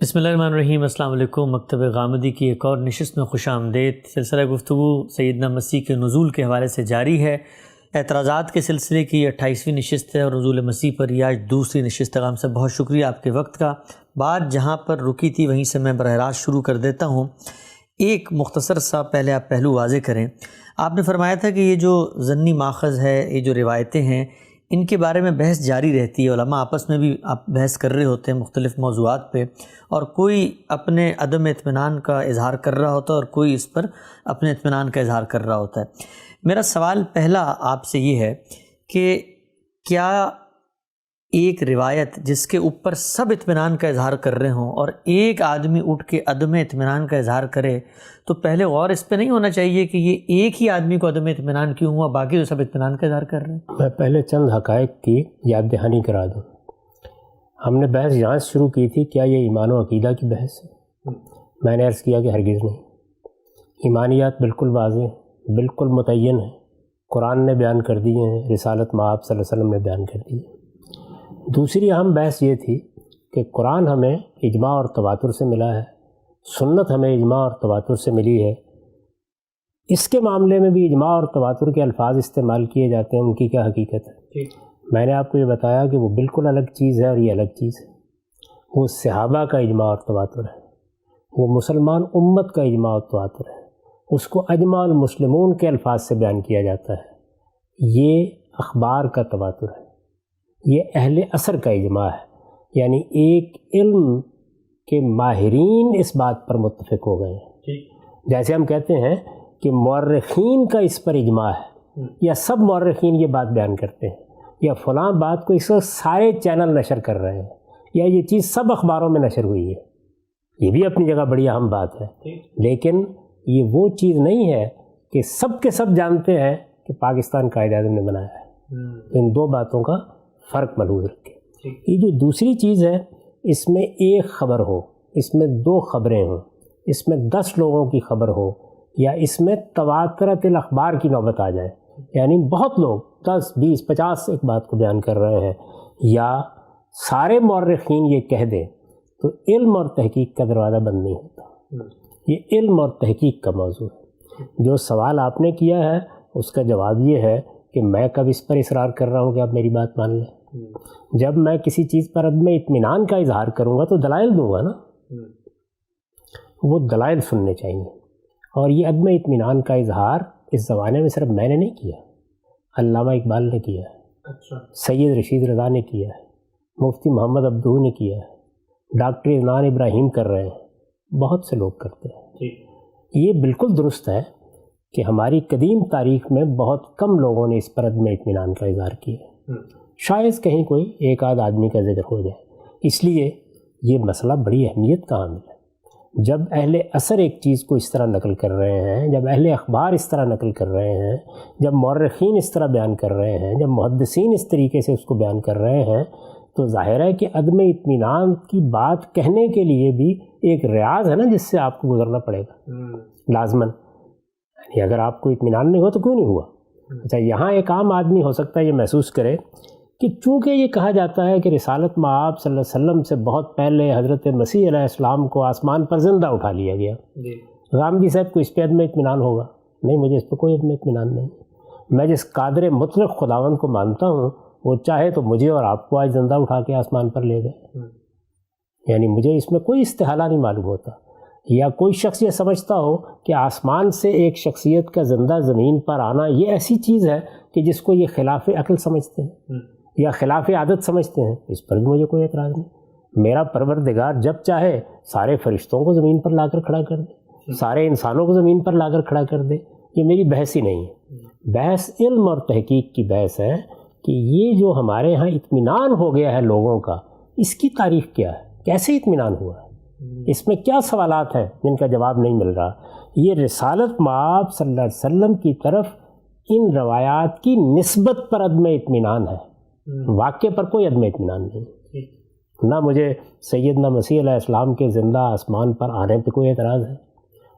بسم اللہ الرحمن الرحیم۔ السلام علیکم۔ مکتب غامدی کی ایک اور نشست میں خوش آمدید۔ سلسلہ گفتگو سیدنا مسیح کے نزول کے حوالے سے جاری ہے۔ اعتراضات کے سلسلے کی 28ویں نشست ہے اور نزول مسیح پر یہ آج دوسری نشست ہے۔ سے بہت شکریہ آپ کے وقت کا۔ بات جہاں پر رکی تھی وہیں سے میں براہ راست شروع کر دیتا ہوں۔ ایک مختصر سا پہلے آپ پہلو واضح کریں۔ آپ نے فرمایا تھا کہ یہ جو ضمنی ماخذ ہے، یہ جو روایتیں ہیں، ان کے بارے میں بحث جاری رہتی ہے۔ علماء آپس میں بھی آپ بحث کر رہے ہوتے ہیں مختلف موضوعات پہ، اور کوئی اپنے عدم اطمینان کا اظہار کر رہا ہوتا ہے اور کوئی اس پر اپنے اطمینان کا اظہار کر رہا ہوتا ہے۔ میرا سوال پہلا آپ سے یہ ہے کہ کیا ایک روایت جس کے اوپر سب اطمینان کا اظہار کر رہے ہوں اور ایک آدمی اٹھ کے عدم اطمینان کا اظہار کرے تو پہلے غور اس پہ نہیں ہونا چاہیے کہ یہ ایک ہی آدمی کو عدم اطمینان کیوں ہوا، باقی تو سب اطمینان کا اظہار کر رہے ہیں؟ میں پہلے چند حقائق کی یاد دہانی کرا دوں۔ ہم نے بحث یہاں سے شروع کی تھی، کیا یہ ایمان و عقیدہ کی بحث ہے؟ میں نے عرض کیا کہ ہرگز نہیں۔ ایمانیات بالکل واضح ہیں، بالکل متعین ہیں، قرآن نے بیان کر دیے ہیں، رسالت مآب صلی اللہ علیہ وسلم نے بیان کر دی ہے۔ دوسری اہم بحث یہ تھی کہ قرآن ہمیں اجماع اور تواتر سے ملا ہے، سنت ہمیں اجماع اور تواتر سے ملی ہے۔ اس کے معاملے میں بھی اجماع اور تواتر کے الفاظ استعمال کیے جاتے ہیں، ان کی کیا حقیقت ہے؟ میں نے آپ کو یہ بتایا کہ وہ بالکل الگ چیز ہے اور یہ الگ چیز ہے۔ وہ صحابہ کا اجماع اور تواتر ہے، وہ مسلمان امت کا اجماع اور تواتر ہے، اس کو اجماع المسلمون کے الفاظ سے بیان کیا جاتا ہے۔ یہ اخبار کا تواتر ہے، یہ اہل عصر کا اجماع ہے، یعنی ایک علم کے ماہرین اس بات پر متفق ہو گئے ہیں۔ جیسے ہم کہتے ہیں کہ مورخین کا اس پر اجماع ہے، یا سب مورخین یہ بات بیان کرتے ہیں، یا فلاں بات کو اس وقت سارے چینل نشر کر رہے ہیں، یا یہ چیز سب اخباروں میں نشر ہوئی ہے۔ یہ بھی اپنی جگہ بڑی اہم بات ہے، لیکن یہ وہ چیز نہیں ہے کہ سب کے سب جانتے ہیں کہ پاکستان قائد اعظم نے بنایا ہے۔ ان دو باتوں کا فرق ملحوظ رکھیں۔ یہ جو دوسری چیز ہے، اس میں ایک خبر ہو، اس میں دو خبریں ہوں، اس میں 10 لوگوں کی خبر ہو، یا اس میں تواترت الاخبار کی نوبت آ جائے، یعنی بہت لوگ 10 20 50 ایک بات کو بیان کر رہے ہیں، یا سارے مورخین یہ کہہ دیں، تو علم اور تحقیق کا دروازہ بند نہیں ہوتا۔ یہ علم اور تحقیق کا موضوع ہے۔ جو سوال آپ نے کیا ہے اس کا جواب یہ ہے کہ میں کب اس پر اصرار کر رہا ہوں کہ آپ میری بات مان لیں۔ جب میں کسی چیز پر عدم اطمینان کا اظہار کروں گا تو دلائل دوں گا نا، وہ دلائل سننے چاہیے۔ اور یہ عدم اطمینان کا اظہار اس زمانے میں صرف میں نے نہیں کیا، علامہ اقبال نے کیا ہے، سید رشید رضا نے کیا ہے، مفتی محمد عبدو نے کیا ہے، ڈاکٹر عدنان ابراہیم کر رہے ہیں، بہت سے لوگ کرتے ہیں۔ یہ بالکل درست ہے کہ ہماری قدیم تاریخ میں بہت کم لوگوں نے اس پر عدم اطمینان کا اظہار کیا، شاید کہیں کوئی ایک آدھ آدمی کا ذکر ہو جائے۔ اس لیے یہ مسئلہ بڑی اہمیت کا حامل ہے۔ جب اہل عصر ایک چیز کو اس طرح نقل کر رہے ہیں، جب اہل اخبار اس طرح نقل کر رہے ہیں، جب مورخین اس طرح بیان کر رہے ہیں، جب محدثین اس طریقے سے اس کو بیان کر رہے ہیں، تو ظاہر ہے کہ عدم اطمینان کی بات کہنے کے لیے بھی ایک ریاض ہے نا، جس سے آپ کو گزرنا پڑے گا لازماً۔ یعنی اگر آپ کو اطمینان نہیں ہوا تو کیوں نہیں ہوا؟ اچھا، یہاں ایک عام آدمی ہو سکتا ہے یہ محسوس کرے کہ چونکہ یہ کہا جاتا ہے کہ رسالت مآب صلی اللہ علیہ وسلم سے بہت پہلے حضرت مسیح علیہ السلام کو آسمان پر زندہ اٹھا لیا گیا، غامدی صاحب کو اس پہ عدم اطمینان ہوگا؟ نہیں، مجھے اس پہ کوئی عدم اطمینان نہیں۔ میں جس قادر مطلق خداوند کو مانتا ہوں، وہ چاہے تو مجھے اور آپ کو آج زندہ اٹھا کے آسمان پر لے گئے، یعنی مجھے اس میں کوئی استحالہ نہیں معلوم ہوتا۔ یا کوئی شخص یہ سمجھتا ہو کہ آسمان سے ایک شخصیت کا زندہ زمین پر آنا یہ ایسی چیز ہے کہ جس کو یہ خلاف عقل سمجھتے ہیں یا خلاف عادت سمجھتے ہیں، اس پر بھی مجھے کوئی اعتراض نہیں۔ میرا پروردگار جب چاہے سارے فرشتوں کو زمین پر لا کر کھڑا کر دے، سارے انسانوں کو زمین پر لا کر کھڑا کر دے، یہ میری بحث ہی نہیں ہے۔ بحث علم اور تحقیق کی بحث ہے کہ یہ جو ہمارے ہاں اطمینان ہو گیا ہے لوگوں کا، اس کی تاریخ کیا ہے، کیسے اطمینان ہوا ہے، اس میں کیا سوالات ہیں جن کا جواب نہیں مل رہا۔ یہ رسالت مآب صلی اللہ علیہ وسلم کی طرف ان روایات کی نسبت پر عدم اطمینان ہے، واقعے پر کوئی عدم اطمینان نہیں۔ نہ مجھے سیدنا مسیح علیہ السلام کے زندہ آسمان پر آنے پہ کوئی اعتراض ہے،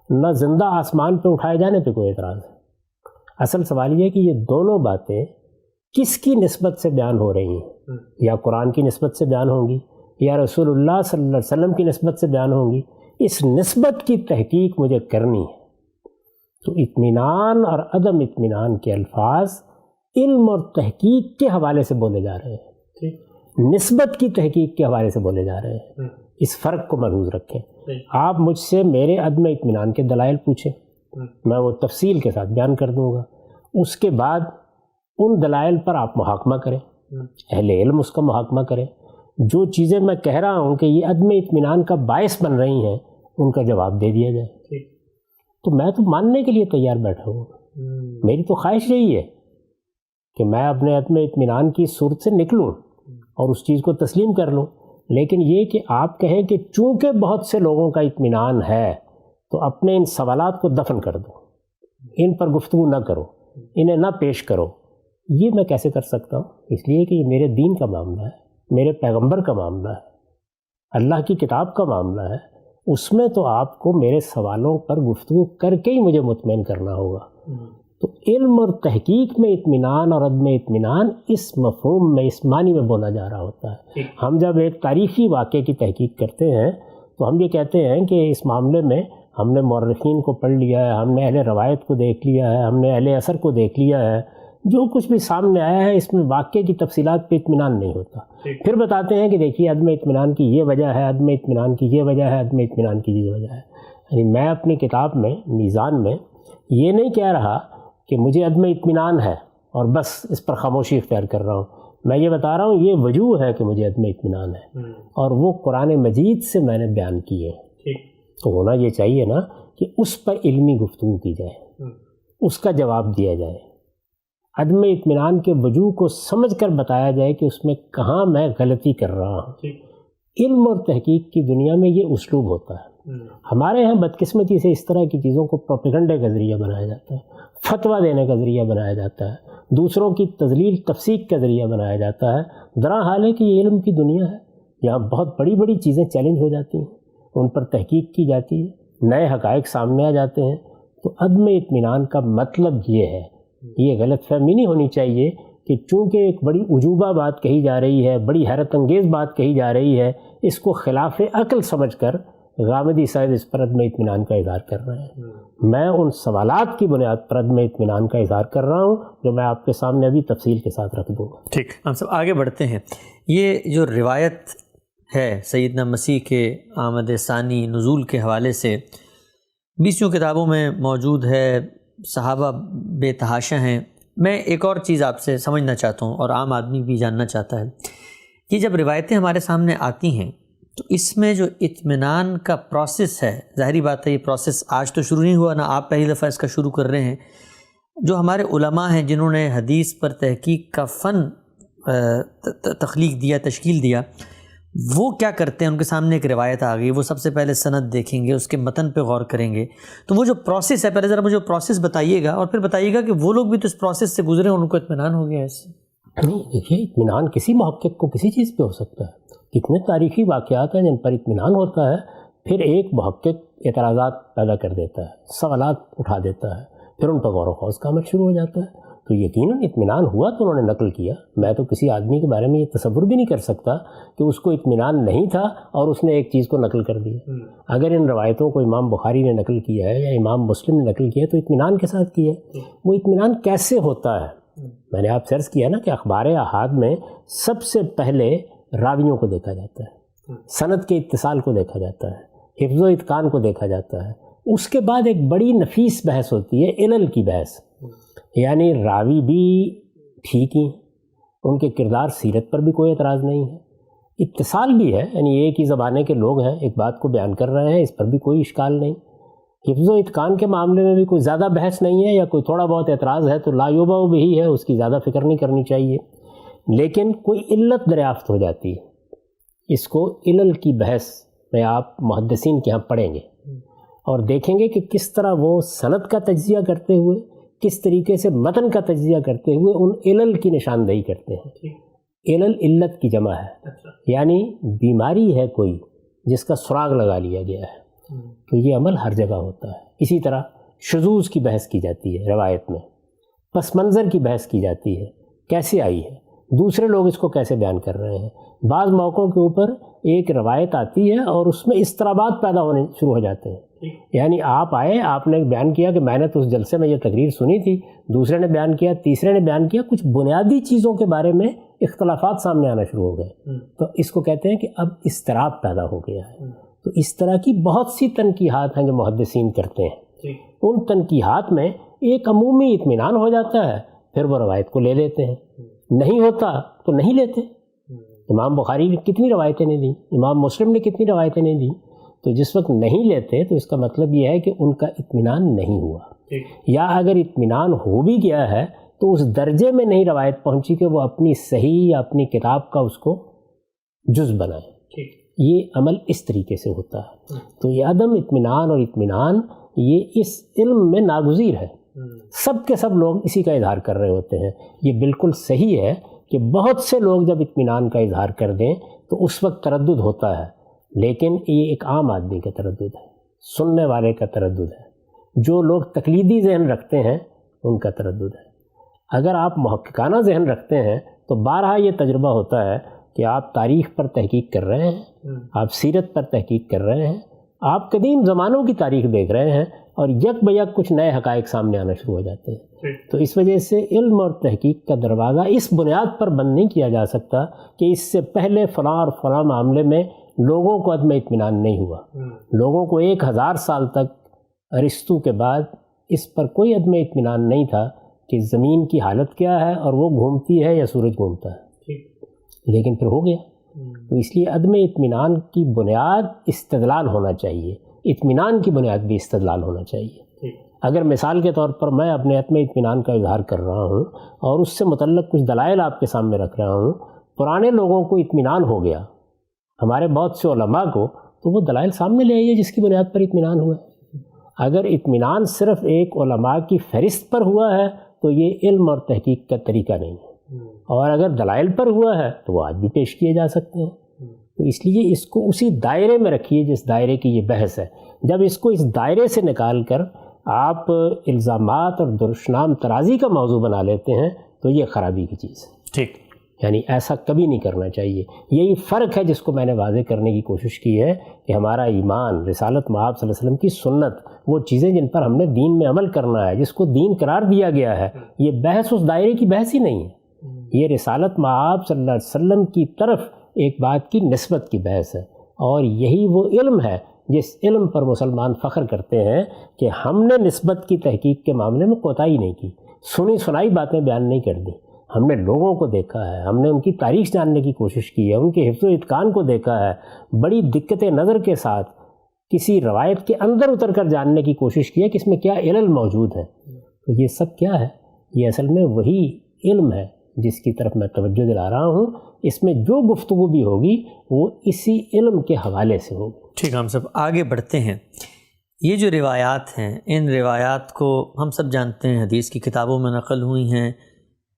نہ زندہ آسمان پہ اٹھائے جانے پہ کوئی اعتراض ہے۔ اصل سوال یہ ہے کہ یہ دونوں باتیں کس کی نسبت سے بیان ہو رہی ہیں؟ یا قرآن کی نسبت سے بیان ہوں گی، یا رسول اللہ صلی اللہ علیہ وسلم کی نسبت سے بیان ہوں گی، اس نسبت کی تحقیق مجھے کرنی ہے۔ تو اطمینان اور عدم اطمینان کے الفاظ علم اور تحقیق کے حوالے سے بولے جا رہے ہیں، نسبت کی تحقیق کے حوالے سے بولے جا رہے ہیں۔ اس فرق کو ملحوظ رکھیں۔ آپ مجھ سے میرے عدم اطمینان کے دلائل پوچھیں، میں وہ تفصیل کے ساتھ بیان کر دوں گا، اس کے بعد ان دلائل پر آپ محاکمہ کریں، اہل علم اس کا محاکمہ کریں، جو چیزیں میں کہہ رہا ہوں کہ یہ عدم اطمینان کا باعث بن رہی ہیں ان کا جواب دے دیا جائے۔ تو میں تو ماننے کے لیے تیار بیٹھا ہوں، میری تو خواہش یہی ہے کہ میں اپنے عدم اطمینان کی صورت سے نکلوں اور اس چیز کو تسلیم کر لوں، لیکن یہ کہ آپ کہیں کہ چونکہ بہت سے لوگوں کا اطمینان ہے تو اپنے ان سوالات کو دفن کر دو، ان پر گفتگو نہ کرو، انہیں نہ پیش کرو، یہ میں کیسے کر سکتا ہوں؟ اس لیے کہ یہ میرے دین کا معاملہ ہے، میرے پیغمبر کا معاملہ ہے، اللہ کی کتاب کا معاملہ ہے، اس میں تو آپ کو میرے سوالوں پر گفتگو کر کے ہی مجھے مطمئن کرنا ہوگا۔ تو علم اور تحقیق میں اطمینان اور عدم اطمینان اس مفہوم میں، اس معنی میں بولا جا رہا ہوتا ہے۔ ہم جب ایک تاریخی واقعے کی تحقیق کرتے ہیں تو ہم یہ کہتے ہیں کہ اس معاملے میں ہم نے مورخین کو پڑھ لیا ہے، ہم نے اہل روایت کو دیکھ لیا ہے، ہم نے اہل اثر کو دیکھ لیا ہے، جو کچھ بھی سامنے آیا ہے اس میں واقعے کی تفصیلات پہ اطمینان نہیں ہوتا۔ پھر بتاتے ہیں کہ دیکھیے عدم اطمینان کی یہ وجہ ہے، عدم اطمینان کی یہ وجہ ہے، عدم اطمینان کی یہ وجہ ہے۔ یعنی میں اپنی کتاب میں میزان میں یہ نہیں کہہ رہا کہ مجھے عدم اطمینان ہے اور بس اس پر خاموشی اختیار کر رہا ہوں، میں یہ بتا رہا ہوں یہ وجوہ ہے کہ مجھے عدم اطمینان ہے، اور وہ قرآن مجید سے میں نے بیان کیے ہیں۔ تو ہونا یہ چاہیے نا کہ اس پر علمی گفتگو کی جائے، اس کا جواب دیا جائے، عدم اطمینان کے وجوہ کو سمجھ کر بتایا جائے کہ اس میں کہاں میں غلطی کر رہا ہوں۔ علم اور تحقیق کی دنیا میں یہ اسلوب ہوتا ہے۔ ہمارے یہاں بدقسمتی سے اس طرح کی چیزوں کو پروپیگنڈے کا ذریعہ بنایا جاتا ہے، فتویٰ دینے کا ذریعہ بنایا جاتا ہے، دوسروں کی تذلیل تفسیق کا ذریعہ بنایا جاتا ہے۔ درا حال ہے کہ یہ علم کی دنیا ہے، یہاں بہت بڑی بڑی چیزیں چیلنج ہو جاتی ہیں، ان پر تحقیق کی جاتی ہے، نئے حقائق سامنے آ جاتے ہیں۔ تو عدم اطمینان کا مطلب یہ ہے، یہ غلط فہمی نہیں ہونی چاہیے کہ چونکہ ایک بڑی عجوبہ بات کہی جا رہی ہے، بڑی حیرت انگیز بات کہی جا رہی ہے، اس کو خلاف عقل سمجھ کر غامدی صاحب اس پر عدم اطمینان کا اظہار کر رہے ہیں۔ میں ان سوالات کی بنیاد پر عدم اطمینان کا اظہار کر رہا ہوں جو میں آپ کے سامنے ابھی تفصیل کے ساتھ رکھ دوں گا۔ ٹھیک، ہم سب آگے بڑھتے ہیں۔ یہ جو روایت ہے سیدنا مسیح کے آمد ثانی نزول کے حوالے سے 20 کتابوں میں موجود ہے، صحابہ بے تحاشا ہیں۔ میں ایک اور چیز آپ سے سمجھنا چاہتا ہوں اور عام آدمی بھی جاننا چاہتا ہے کہ جب روایتیں ہمارے سامنے آتی ہیں تو اس میں جو اطمینان کا پروسیس ہے، ظاہری بات ہے یہ پروسیس آج تو شروع نہیں ہوا، نہ آپ پہلی دفعہ اس کا شروع کر رہے ہیں۔ جو ہمارے علماء ہیں جنہوں نے حدیث پر تحقیق کا فن تخلیق دیا، تشکیل دیا، وہ کیا کرتے ہیں؟ ان کے سامنے ایک روایت آ گئی، وہ سب سے پہلے سند دیکھیں گے، اس کے متن پہ غور کریں گے۔ تو وہ جو پروسیس ہے، پہلے ذرا مجھے پروسیس بتائیے گا اور پھر بتائیے گا کہ وہ لوگ بھی تو اس پروسیس سے گزرے ہیں، ان کو اطمینان ہو گیا ہے اس سے۔ نہیں، دیکھیے اطمینان کسی محقق کو کسی چیز پہ ہو سکتا ہے، کتنے تاریخی واقعات ہیں جن پر اطمینان ہوتا ہے، پھر ایک محقق اعتراضات پیدا کر دیتا ہے، سوالات اٹھا دیتا ہے، پھر ان پر غور و خوض کا عمل شروع ہو جاتا ہے۔ تو یقیناً اطمینان ہوا تو انہوں نے نقل کیا۔ میں تو کسی آدمی کے بارے میں یہ تصور بھی نہیں کر سکتا کہ اس کو اطمینان نہیں تھا اور اس نے ایک چیز کو نقل کر دیا۔ اگر ان روایتوں کو امام بخاری نے نقل کیا ہے یا امام مسلم نے نقل کیا ہے تو اطمینان کے ساتھ کیا ہے۔ وہ اطمینان کیسے ہوتا ہے؟ میں نے آپ سے عرض کیا نا کہ اخبار احاد میں سب سے پہلے راویوں کو دیکھا جاتا ہے، سند کے اتصال کو دیکھا جاتا ہے، حفظ و اتقان کو دیکھا جاتا ہے۔ اس کے بعد ایک بڑی نفیس بحث ہوتی ہے، علل کی بحث، یعنی راوی بھی ٹھیک ہی، ان کے کردار سیرت پر بھی کوئی اعتراض نہیں ہے، اتصال بھی ہے، یعنی ایک ہی زمانے کے لوگ ہیں، ایک بات کو بیان کر رہے ہیں، اس پر بھی کوئی اشکال نہیں۔ حفظ و اتقان کے معاملے میں بھی کوئی زیادہ بحث نہیں ہے، یا کوئی تھوڑا بہت اعتراض ہے تو لا یوبا بھی ہے، اس کی زیادہ فکر نہیں کرنی چاہیے۔ لیکن کوئی علت دریافت ہو جاتی ہے، اس کو علل کی بحث میں آپ محدثین کے ہاں پڑھیں گے اور دیکھیں گے کہ کس طرح وہ سند کا تجزیہ کرتے ہوئے، کس طریقے سے متن کا تجزیہ کرتے ہوئے ان علل کی نشاندہی کرتے ہیں۔ علل علت کی جمع ہے، یعنی بیماری ہے کوئی جس کا سراغ لگا لیا گیا ہے، تو یہ عمل ہر جگہ ہوتا ہے۔ اسی طرح شذوذ کی بحث کی جاتی ہے روایت میں، پس منظر کی بحث کی جاتی ہے، کیسے آئی ہے، دوسرے لوگ اس کو کیسے بیان کر رہے ہیں. بعض موقعوں کے اوپر ایک روایت آتی ہے اور اس میں اضطرابات پیدا ہونے شروع ہو جاتے ہیں. یعنی آپ آئے, آپ نے بیان کیا کہ میں نے تو اس جلسے میں یہ تقریر سنی تھی, دوسرے نے بیان کیا, تیسرے نے بیان کیا, کچھ بنیادی چیزوں کے بارے میں اختلافات سامنے آنا شروع ہو گئے, تو اس کو کہتے ہیں کہ اب اضطراب پیدا ہو گیا ہے. تو اس طرح کی بہت سی تنقیحات ہیں جو محدثین کرتے ہیں. ان تنقیحات میں ایک عمومی اطمینان ہو جاتا ہے, پھر وہ روایت کو لے لیتے ہیں, نہیں ہوتا تو نہیں لیتے. امام بخاری نے کتنی روایتیں نہیں دیں, امام مسلم نے کتنی روایتیں نہیں دیں. تو جس وقت نہیں لیتے تو اس کا مطلب یہ ہے کہ ان کا اطمینان نہیں ہوا, یا اگر اطمینان ہو بھی گیا ہے تو اس درجے میں نہیں روایت پہنچی کہ وہ اپنی صحیح یا اپنی کتاب کا اس کو جز بنائیں. یہ عمل اس طریقے سے ہوتا ہے. تو یہ عدم اطمینان اور اطمینان یہ اس علم میں ناگزیر ہے. سب کے سب لوگ اسی کا اظہار کر رہے ہوتے ہیں. یہ بالکل صحیح ہے کہ بہت سے لوگ جب اطمینان کا اظہار کر دیں تو اس وقت تردد ہوتا ہے, لیکن یہ ایک عام آدمی کا تردد ہے, سننے والے کا تردد ہے. جو لوگ تقلیدی ذہن رکھتے ہیں ان کا تردد ہے. اگر آپ محققانہ ذہن رکھتے ہیں تو بارہا یہ تجربہ ہوتا ہے کہ آپ تاریخ پر تحقیق کر رہے ہیں, آپ سیرت پر تحقیق کر رہے ہیں, آپ قدیم زمانوں کی تاریخ دیکھ رہے ہیں, اور یک بیک کچھ نئے حقائق سامنے آنا شروع ہو جاتے ہیں. تو اس وجہ سے علم اور تحقیق کا دروازہ اس بنیاد پر بند نہیں کیا جا سکتا کہ اس سے پہلے فلاں اور فلاں معاملے میں لوگوں کو عدم اطمینان نہیں ہوا. لوگوں کو 1000 سال تک ارسطو کے بعد اس پر کوئی عدم اطمینان نہیں تھا کہ زمین کی حالت کیا ہے اور وہ گھومتی ہے یا سورج گھومتا ہے, لیکن پھر ہو گیا. تو اس لیے عدم اطمینان کی بنیاد استدلال ہونا چاہیے, اطمینان کی بنیاد بھی استدلال ہونا چاہیے. اگر مثال کے طور پر میں اپنے عدم اطمینان کا اظہار کر رہا ہوں اور اس سے متعلق کچھ دلائل آپ کے سامنے رکھ رہا ہوں, پرانے لوگوں کو اطمینان ہو گیا, ہمارے بہت سے علماء کو, تو وہ دلائل سامنے لے آئیے جس کی بنیاد پر اطمینان ہوا ہے. اگر اطمینان صرف ایک علماء کی فہرست پر ہوا ہے تو یہ علم اور تحقیق کا طریقہ نہیں ہے, اور اگر دلائل پر ہوا ہے تو وہ آج بھی پیش کیے جا سکتے ہیں. تو اس لیے اس کو اسی دائرے میں رکھیے جس دائرے کی یہ بحث ہے. جب اس کو اس دائرے سے نکال کر آپ الزامات اور درشنام ترازی کا موضوع بنا لیتے ہیں تو یہ خرابی کی چیز ہے. ٹھیک, یعنی ایسا کبھی نہیں کرنا چاہیے. یہی فرق ہے جس کو میں نے واضح کرنے کی کوشش کی ہے کہ ہمارا ایمان, رسالت مآب صلی اللہ علیہ وسلم کی سنت, وہ چیزیں جن پر ہم نے دین میں عمل کرنا ہے, جس کو دین قرار دیا گیا ہے, یہ بحث اس دائرے کی بحث ہی نہیں ہے. یہ رسالت مآب صلی اللہ علیہ وسلم کی طرف ایک بات کی نسبت کی بحث ہے, اور یہی وہ علم ہے جس علم پر مسلمان فخر کرتے ہیں کہ ہم نے نسبت کی تحقیق کے معاملے میں کوتاہی نہیں کی, سنی سنائی باتیں بیان نہیں کر دیں. ہم نے لوگوں کو دیکھا ہے, ہم نے ان کی تاریخ جاننے کی کوشش کی ہے, ان کے حفظ و اتقان کو دیکھا ہے, بڑی دقت نظر کے ساتھ کسی روایت کے اندر اتر کر جاننے کی کوشش کی ہے کہ اس میں کیا علل موجود ہے. تو یہ سب کیا ہے؟ یہ اصل میں وہی علم ہے جس کی طرف میں توجہ دلا رہا ہوں. اس میں جو گفتگو بھی ہوگی وہ اسی علم کے حوالے سے ہوگی. ٹھیک, ہم سب آگے بڑھتے ہیں. یہ جو روایات ہیں, ان روایات کو ہم سب جانتے ہیں, حدیث کی کتابوں میں نقل ہوئی ہیں.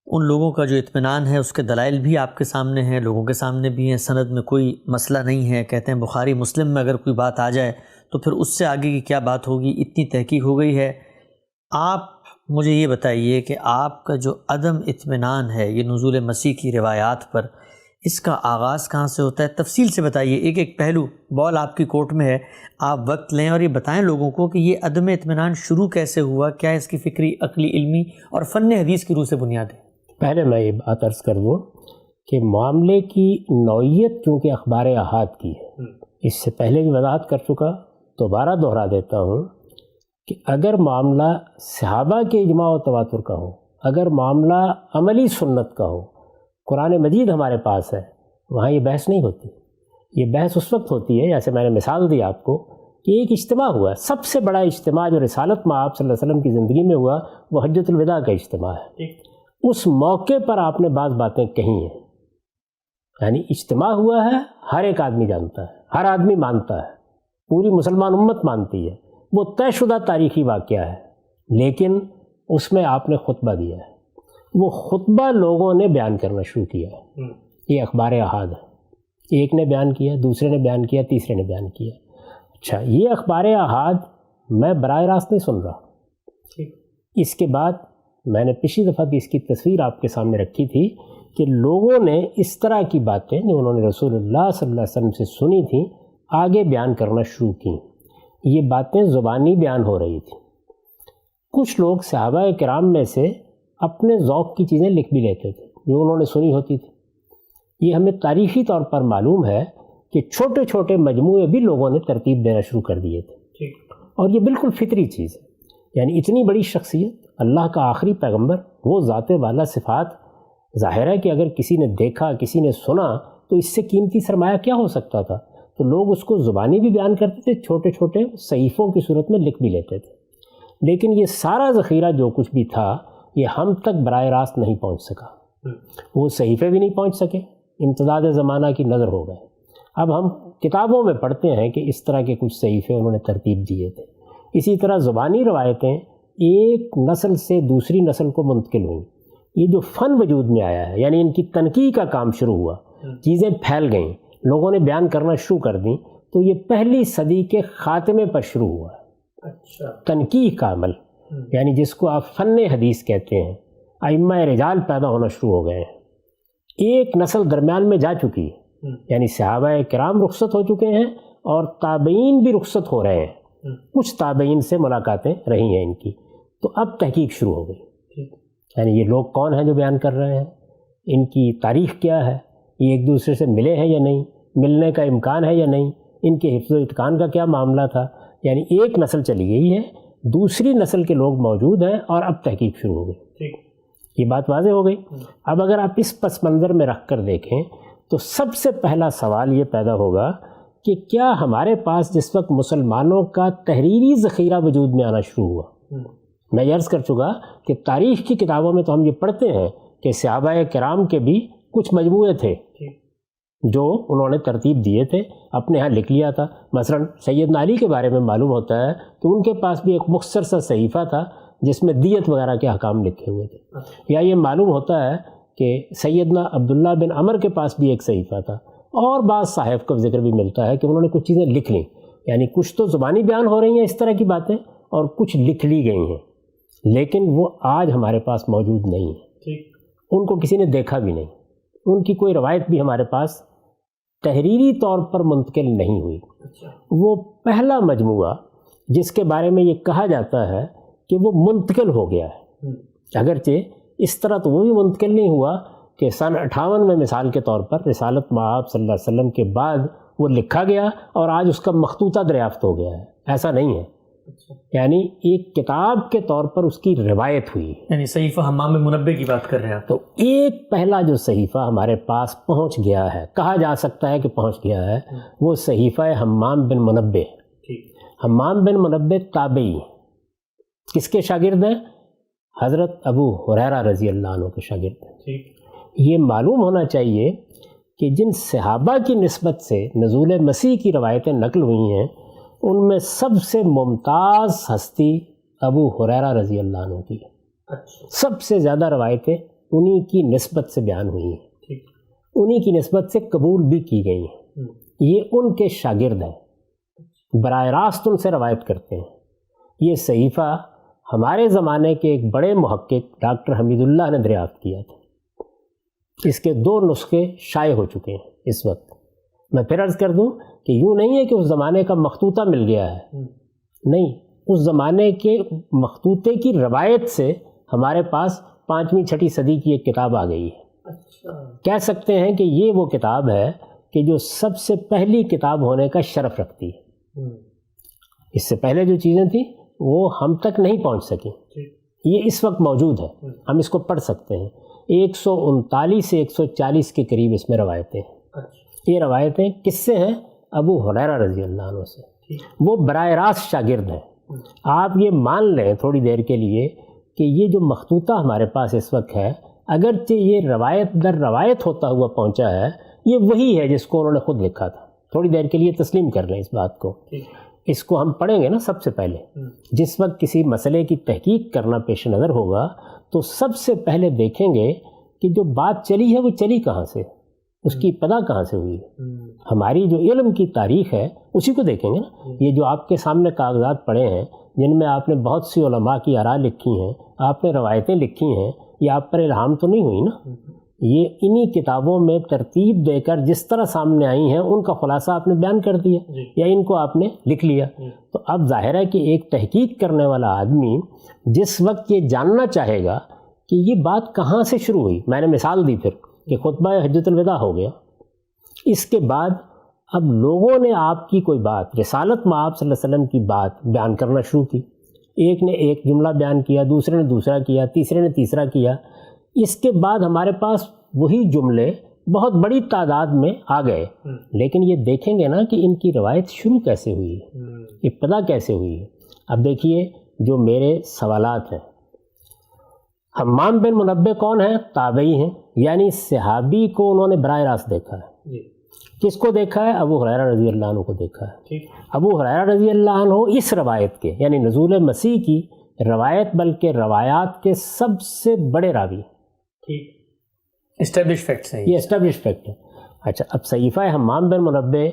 ان لوگوں کا جو اطمینان ہے اس کے دلائل بھی آپ کے سامنے ہیں, لوگوں کے سامنے بھی ہیں, سند میں کوئی مسئلہ نہیں ہے. کہتے ہیں بخاری مسلم میں اگر کوئی بات آ جائے تو پھر اس سے آگے کی کیا بات ہوگی, اتنی تحقیق ہو گئی ہے. آپ مجھے یہ بتائیے کہ آپ کا جو عدم اطمینان ہے یہ نزول مسیح کی روایات پر, اس کا آغاز کہاں سے ہوتا ہے؟ تفصیل سے بتائیے. ایک ایک پہلو, بال آپ کی کورٹ میں ہے, آپ وقت لیں اور یہ بتائیں لوگوں کو کہ یہ عدم اطمینان شروع کیسے ہوا, کیا اس کی فکری, عقلی, علمی اور فن حدیث کی روح سے بنیاد ہے. پہلے میں یہ بات عرض کر دوں کہ معاملے کی نوعیت چونکہ اخبار احاد کی ہے, اس سے پہلے بھی وضاحت کر چکا, دوبارہ دہرا دیتا ہوں کہ اگر معاملہ صحابہ کے اجماع و تواتر کا ہو, اگر معاملہ عملی سنت کا ہو, قرآن مجید ہمارے پاس ہے, وہاں یہ بحث نہیں ہوتی. یہ بحث اس وقت ہوتی ہے, جیسے میں نے مثال دی آپ کو, کہ ایک اجتماع ہوا ہے. سب سے بڑا اجتماع جو رسالت مآب صلی اللہ علیہ وسلم کی زندگی میں ہوا وہ حجۃ الوداع کا اجتماع ہے. اس موقع پر آپ نے بعض باتیں کہی ہیں, یعنی اجتماع ہوا ہے, ہر ایک آدمی جانتا ہے, ہر آدمی مانتا ہے, پوری مسلمان امت مانتی ہے, وہ طے شدہ تاریخی واقعہ ہے. لیکن اس میں آپ نے خطبہ دیا ہے, وہ خطبہ لوگوں نے بیان کرنا شروع کیا ہے. یہ اخبار احاد ہے, ایک نے بیان کیا, دوسرے نے بیان کیا, تیسرے نے بیان کیا. اچھا, یہ اخبار احاد میں براہ راست نہیں سن رہا. اس کے بعد میں نے پچھلی دفعہ بھی اس کی تصویر آپ کے سامنے رکھی تھی کہ لوگوں نے اس طرح کی باتیں جو انہوں نے رسول اللہ صلی اللہ علیہ وسلم سے سنی تھیں آگے بیان کرنا شروع کیں. یہ باتیں زبانی بیان ہو رہی تھیں. کچھ لوگ صحابہ کرام میں سے اپنے ذوق کی چیزیں لکھ بھی لیتے تھے جو انہوں نے سنی ہوتی تھی. یہ ہمیں تاریخی طور پر معلوم ہے کہ چھوٹے چھوٹے مجموعے بھی لوگوں نے ترتیب دینا شروع کر دیے تھے. اور یہ بالکل فطری چیز ہے. یعنی اتنی بڑی شخصیت، اللہ کا آخری پیغمبر، وہ ذات والا صفات، ظاہر ہے کہ اگر کسی نے دیکھا، کسی نے سنا تو اس سے قیمتی سرمایہ کیا ہو سکتا تھا. تو لوگ اس کو زبانی بھی بیان کرتے تھے، چھوٹے چھوٹے صحیفوں کی صورت میں لکھ بھی لیتے تھے. لیکن یہ سارا ذخیرہ جو کچھ بھی تھا یہ ہم تک براہ راست نہیں پہنچ سکا. وہ صحیفے بھی نہیں پہنچ سکے، امتداد زمانہ کی نظر ہو گئے. اب ہم کتابوں میں پڑھتے ہیں کہ اس طرح کے کچھ صحیفے انہوں نے ترتیب دیے تھے. اسی طرح زبانی روایتیں ایک نسل سے دوسری نسل کو منتقل ہوئیں. یہ جو فن وجود میں آیا ہے، یعنی ان کی تنقیح کا کام شروع ہوا، چیزیں پھیل گئیں، لوگوں نے بیان کرنا شروع کر دیں، تو یہ پہلی صدی کے خاتمے پر شروع ہوا ہے. تنقیح کا عمل، یعنی جس کو آپ فن حدیث کہتے ہیں. ائمہ رجال پیدا ہونا شروع ہو گئے ہیں. ایک نسل درمیان میں جا چکی ہے، یعنی صحابہ کرام رخصت ہو چکے ہیں اور تابعین بھی رخصت ہو رہے ہیں. کچھ تابعین سے ملاقاتیں رہی ہیں ان کی. تو اب تحقیق شروع ہو گئی. یعنی یہ لوگ کون ہیں جو بیان کر رہے ہیں، ان کی تاریخ کیا ہے، یہ ایک دوسرے سے ملے ہیں یا نہیں، ملنے کا امکان ہے یا نہیں، ان کے حفظ و اتقان کا کیا معاملہ تھا. یعنی ایک نسل چلی گئی ہے، دوسری نسل کے لوگ موجود ہیں اور اب تحقیق شروع ہو گئی. یہ بات واضح ہو گئی. اب اگر آپ اس پس منظر میں رکھ کر دیکھیں تو سب سے پہلا سوال یہ پیدا ہوگا کہ کیا ہمارے پاس جس وقت مسلمانوں کا تحریری ذخیرہ وجود میں آنا شروع ہوا. میں یہ عرض کر چکا کہ تاریخ کی کتابوں میں تو ہم یہ پڑھتے ہیں کہ صحابہ کرام کے بھی کچھ مجموعے تھے جو انہوں نے ترتیب دیے تھے، اپنے ہاں لکھ لیا تھا. مثلا سیدنا علی کے بارے میں معلوم ہوتا ہے کہ ان کے پاس بھی ایک مختصر سا صحیفہ تھا جس میں دیت وغیرہ کے احکام لکھے ہوئے تھے. یا یہ معلوم ہوتا ہے کہ سیدنا عبداللہ بن عمر کے پاس بھی ایک صحیفہ تھا. اور بعض صاحب کا ذکر بھی ملتا ہے کہ انہوں نے کچھ چیزیں لکھ لیں. یعنی کچھ تو زبانی بیان ہو رہی ہیں اس طرح کی باتیں اور کچھ لکھ لی گئی ہیں، لیکن وہ آج ہمارے پاس موجود نہیں ہیں. ان کو کسی نے دیکھا بھی نہیں، ان کی کوئی روایت بھی ہمارے پاس تحریری طور پر منتقل نہیں ہوئی. وہ پہلا مجموعہ جس کے بارے میں یہ کہا جاتا ہے کہ وہ منتقل ہو گیا ہے، اگرچہ اس طرح تو وہ بھی منتقل نہیں ہوا کہ سن 58 میں مثال کے طور پر رسالت مآب صلی اللہ علیہ وسلم کے بعد وہ لکھا گیا اور آج اس کا مخطوطہ دریافت ہو گیا ہے. ایسا نہیں ہے. یعنی ایک کتاب کے طور پر اس کی روایت ہوئی. یعنی صحیفہ حمام بن منبہ کی بات کر رہے ہیں آپ. تو ایک پہلا جو صحیفہ ہمارے پاس پہنچ گیا ہے، کہا جا سکتا ہے کہ پہنچ گیا ہے، وہ صحیفہ حمام بن منبہ. حمام بن منبہ تابعی کس کے شاگرد ہیں؟ حضرت ابو ہریرہ رضی اللہ عنہ کے شاگرد ہیں. یہ معلوم ہونا چاہیے کہ جن صحابہ کی نسبت سے نزول مسیح کی روایتیں نقل ہوئی ہیں ان میں سب سے ممتاز ہستی ابو ہریرہ رضی اللہ عنہ کی ہے. سب سے زیادہ روایتیں انہی کی نسبت سے بیان ہوئی ہیں، انہی کی نسبت سے قبول بھی کی گئی ہیں. یہ ان کے شاگرد ہیں، براہ راست ان سے روایت کرتے ہیں. یہ صحیفہ ہمارے زمانے کے ایک بڑے محقق ڈاکٹر حمید اللہ نے دریافت کیا تھا. اس کے 2 نسخے شائع ہو چکے ہیں اس وقت. میں پھر عرض کر دوں کہ یوں نہیں ہے کہ اس زمانے کا مخطوطہ مل گیا ہے، نہیں، اس زمانے کے مخطوطے کی روایت سے ہمارے پاس 5ویں 6ٹھی صدی کی ایک کتاب آ گئی ہے. کہہ سکتے ہیں کہ یہ وہ کتاب ہے کہ جو سب سے پہلی کتاب ہونے کا شرف رکھتی ہے. اس سے پہلے جو چیزیں تھیں وہ ہم تک نہیں پہنچ سکیں. یہ اس وقت موجود ہے، ہم اس کو پڑھ سکتے ہیں. 139 سے 140 کے قریب اس میں روایتیں ہیں. یہ روایتیں کس سے ہیں؟ ابو ہریرہ رضی اللہ عنہ سے. وہ براہ راست شاگرد ہیں. آپ یہ مان لیں تھوڑی دیر کے لیے کہ یہ جو مخطوطہ ہمارے پاس اس وقت ہے، اگرچہ یہ روایت در روایت ہوتا ہوا پہنچا ہے، یہ وہی ہے جس کو انہوں نے خود لکھا تھا. تھوڑی دیر کے لیے تسلیم کر لیں اس بات کو. اس کو ہم پڑھیں گے نا. سب سے پہلے جس وقت کسی مسئلے کی تحقیق کرنا پیش نظر ہوگا تو سب سے پہلے دیکھیں گے کہ جو بات چلی ہے وہ چلی کہاں سے، اس کی ابتدا کہاں سے ہوئی ہے. ہماری جو علم کی تاریخ ہے اسی کو دیکھیں گے نا. یہ جو آپ کے سامنے کاغذات پڑے ہیں جن میں آپ نے بہت سی علماء کی آراء لکھی ہیں، آپ نے روایتیں لکھی ہیں، یہ آپ پر الہام تو نہیں ہوئی نا. یہ انہی کتابوں میں ترتیب دے کر جس طرح سامنے آئی ہیں ان کا خلاصہ آپ نے بیان کر دیا یا ان کو آپ نے لکھ لیا. تو اب ظاہر ہے کہ ایک تحقیق کرنے والا آدمی جس وقت یہ جاننا چاہے گا کہ یہ بات کہاں سے شروع ہوئی، میں نے مثال دی پھر کہ خطبہ حجۃ الوداع ہو گیا، اس کے بعد اب لوگوں نے آپ کی کوئی بات، رسالت میں آپ صلی اللہ علیہ وسلم کی بات بیان کرنا شروع کی. ایک نے ایک جملہ بیان کیا، دوسرے نے دوسرا کیا، تیسرے نے تیسرا کیا. اس کے بعد ہمارے پاس وہی جملے بہت بڑی تعداد میں آ گئے، لیکن یہ دیکھیں گے نا کہ ان کی روایت شروع کیسے ہوئی ہے، ابتدا کیسے ہوئی ہے. اب دیکھیے جو میرے سوالات ہیں، حمام بن منبہ کون ہیں؟ تابعی ہیں، یعنی صحابی کو انہوں نے براہ راست دیکھا ہے. کس کو دیکھا ہے؟ ابو ہریرہ رضی اللہ عنہ کو دیکھا ہے. ابو ہریرہ رضی اللہ عنہ اس روایت کے یعنی نزول مسیح کی روایت بلکہ روایات کے سب سے بڑے راوی. اسٹیبلش فیکٹس ہیں یہ اسٹیبلش فیکٹ ہے. اچھا اب صحیفہ حمام بن منبہ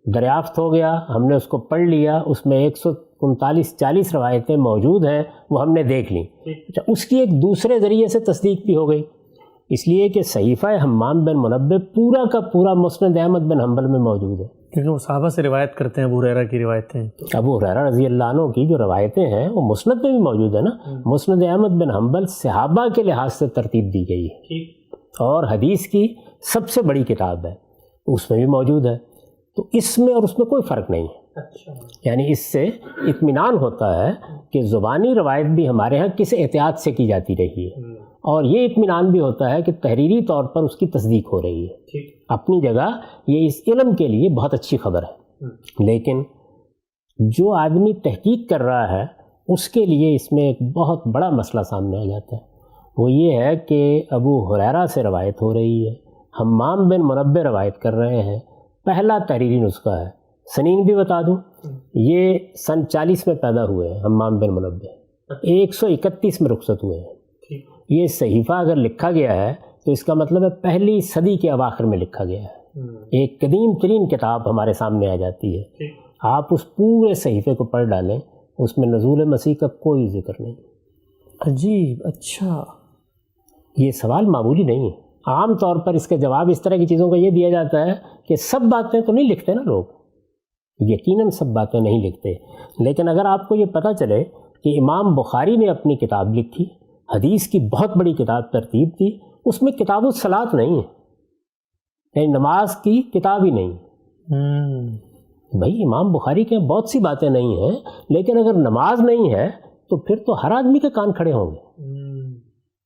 دریافت ہو گیا، ہم نے اس کو پڑھ لیا، اس میں 139-40 روایتیں موجود ہیں، وہ ہم نے دیکھ لیں. اچھا اس کی ایک دوسرے ذریعے سے تصدیق بھی ہو گئی، اس لیے کہ صحیفہ حمام بن منبہ پورا کا پورا مسند احمد بن حنبل میں موجود ہے، کیونکہ وہ صحابہ سے روایت کرتے ہیں. ابو ہریرہ کی روایتیں، ابو ہریرہ رضی اللہ عنہ کی جو روایتیں ہیں وہ مسند میں بھی موجود ہے نا. مسند احمد بن حنبل صحابہ کے لحاظ سے ترتیب دی گئی ہے اور حدیث کی سب سے بڑی کتاب ہے، اس میں بھی موجود ہے. تو اس میں اور اس میں کوئی فرق نہیں ہے. یعنی اس سے اطمینان ہوتا ہے کہ زبانی روایت بھی ہمارے ہاں کس احتیاط سے کی جاتی رہی ہے، اور یہ اطمینان بھی ہوتا ہے کہ تحریری طور پر اس کی تصدیق ہو رہی ہے. اپنی جگہ یہ اس علم کے لیے بہت اچھی خبر ہے، لیکن جو آدمی تحقیق کر رہا ہے اس کے لیے اس میں ایک بہت بڑا مسئلہ سامنے آ جاتا ہے. وہ یہ ہے کہ ابو ہریرہ سے روایت ہو رہی ہے، حمام بن منبہ روایت کر رہے ہیں. پہلا تحریری نسخہ ہے، سنین بھی بتا دوں، یہ سن 40 میں پیدا ہوئے ہیں حمام بن منبہ، 131 میں رخصت ہوئے ہیں. یہ صحیفہ اگر لکھا گیا ہے تو اس کا مطلب ہے پہلی صدی کے اواخر میں لکھا گیا ہے. ایک قدیم ترین کتاب ہمارے سامنے آ جاتی ہے. آپ اس پورے صحیفے کو پڑھ ڈالیں، اس میں نزول مسیح کا کوئی ذکر نہیں. عجیب. اچھا یہ سوال معمولی نہیں ہے. عام طور پر اس کے جواب اس طرح کی چیزوں کا یہ دیا جاتا ہے کہ سب باتیں تو نہیں لکھتے نا لوگ، یقیناً سب باتیں نہیں لکھتے. لیکن اگر آپ کو یہ پتہ چلے کہ امام بخاری نے اپنی کتاب لکھی، حدیث کی بہت بڑی کتاب ترتیب دی، اس میں کتاب الصلاۃ نہیں ہے، یعنی نماز کی کتاب ہی نہیں. بھائی امام بخاری کے بہت سی باتیں نہیں ہیں، لیکن اگر نماز نہیں ہے تو پھر تو ہر آدمی کے کان کھڑے ہوں گے.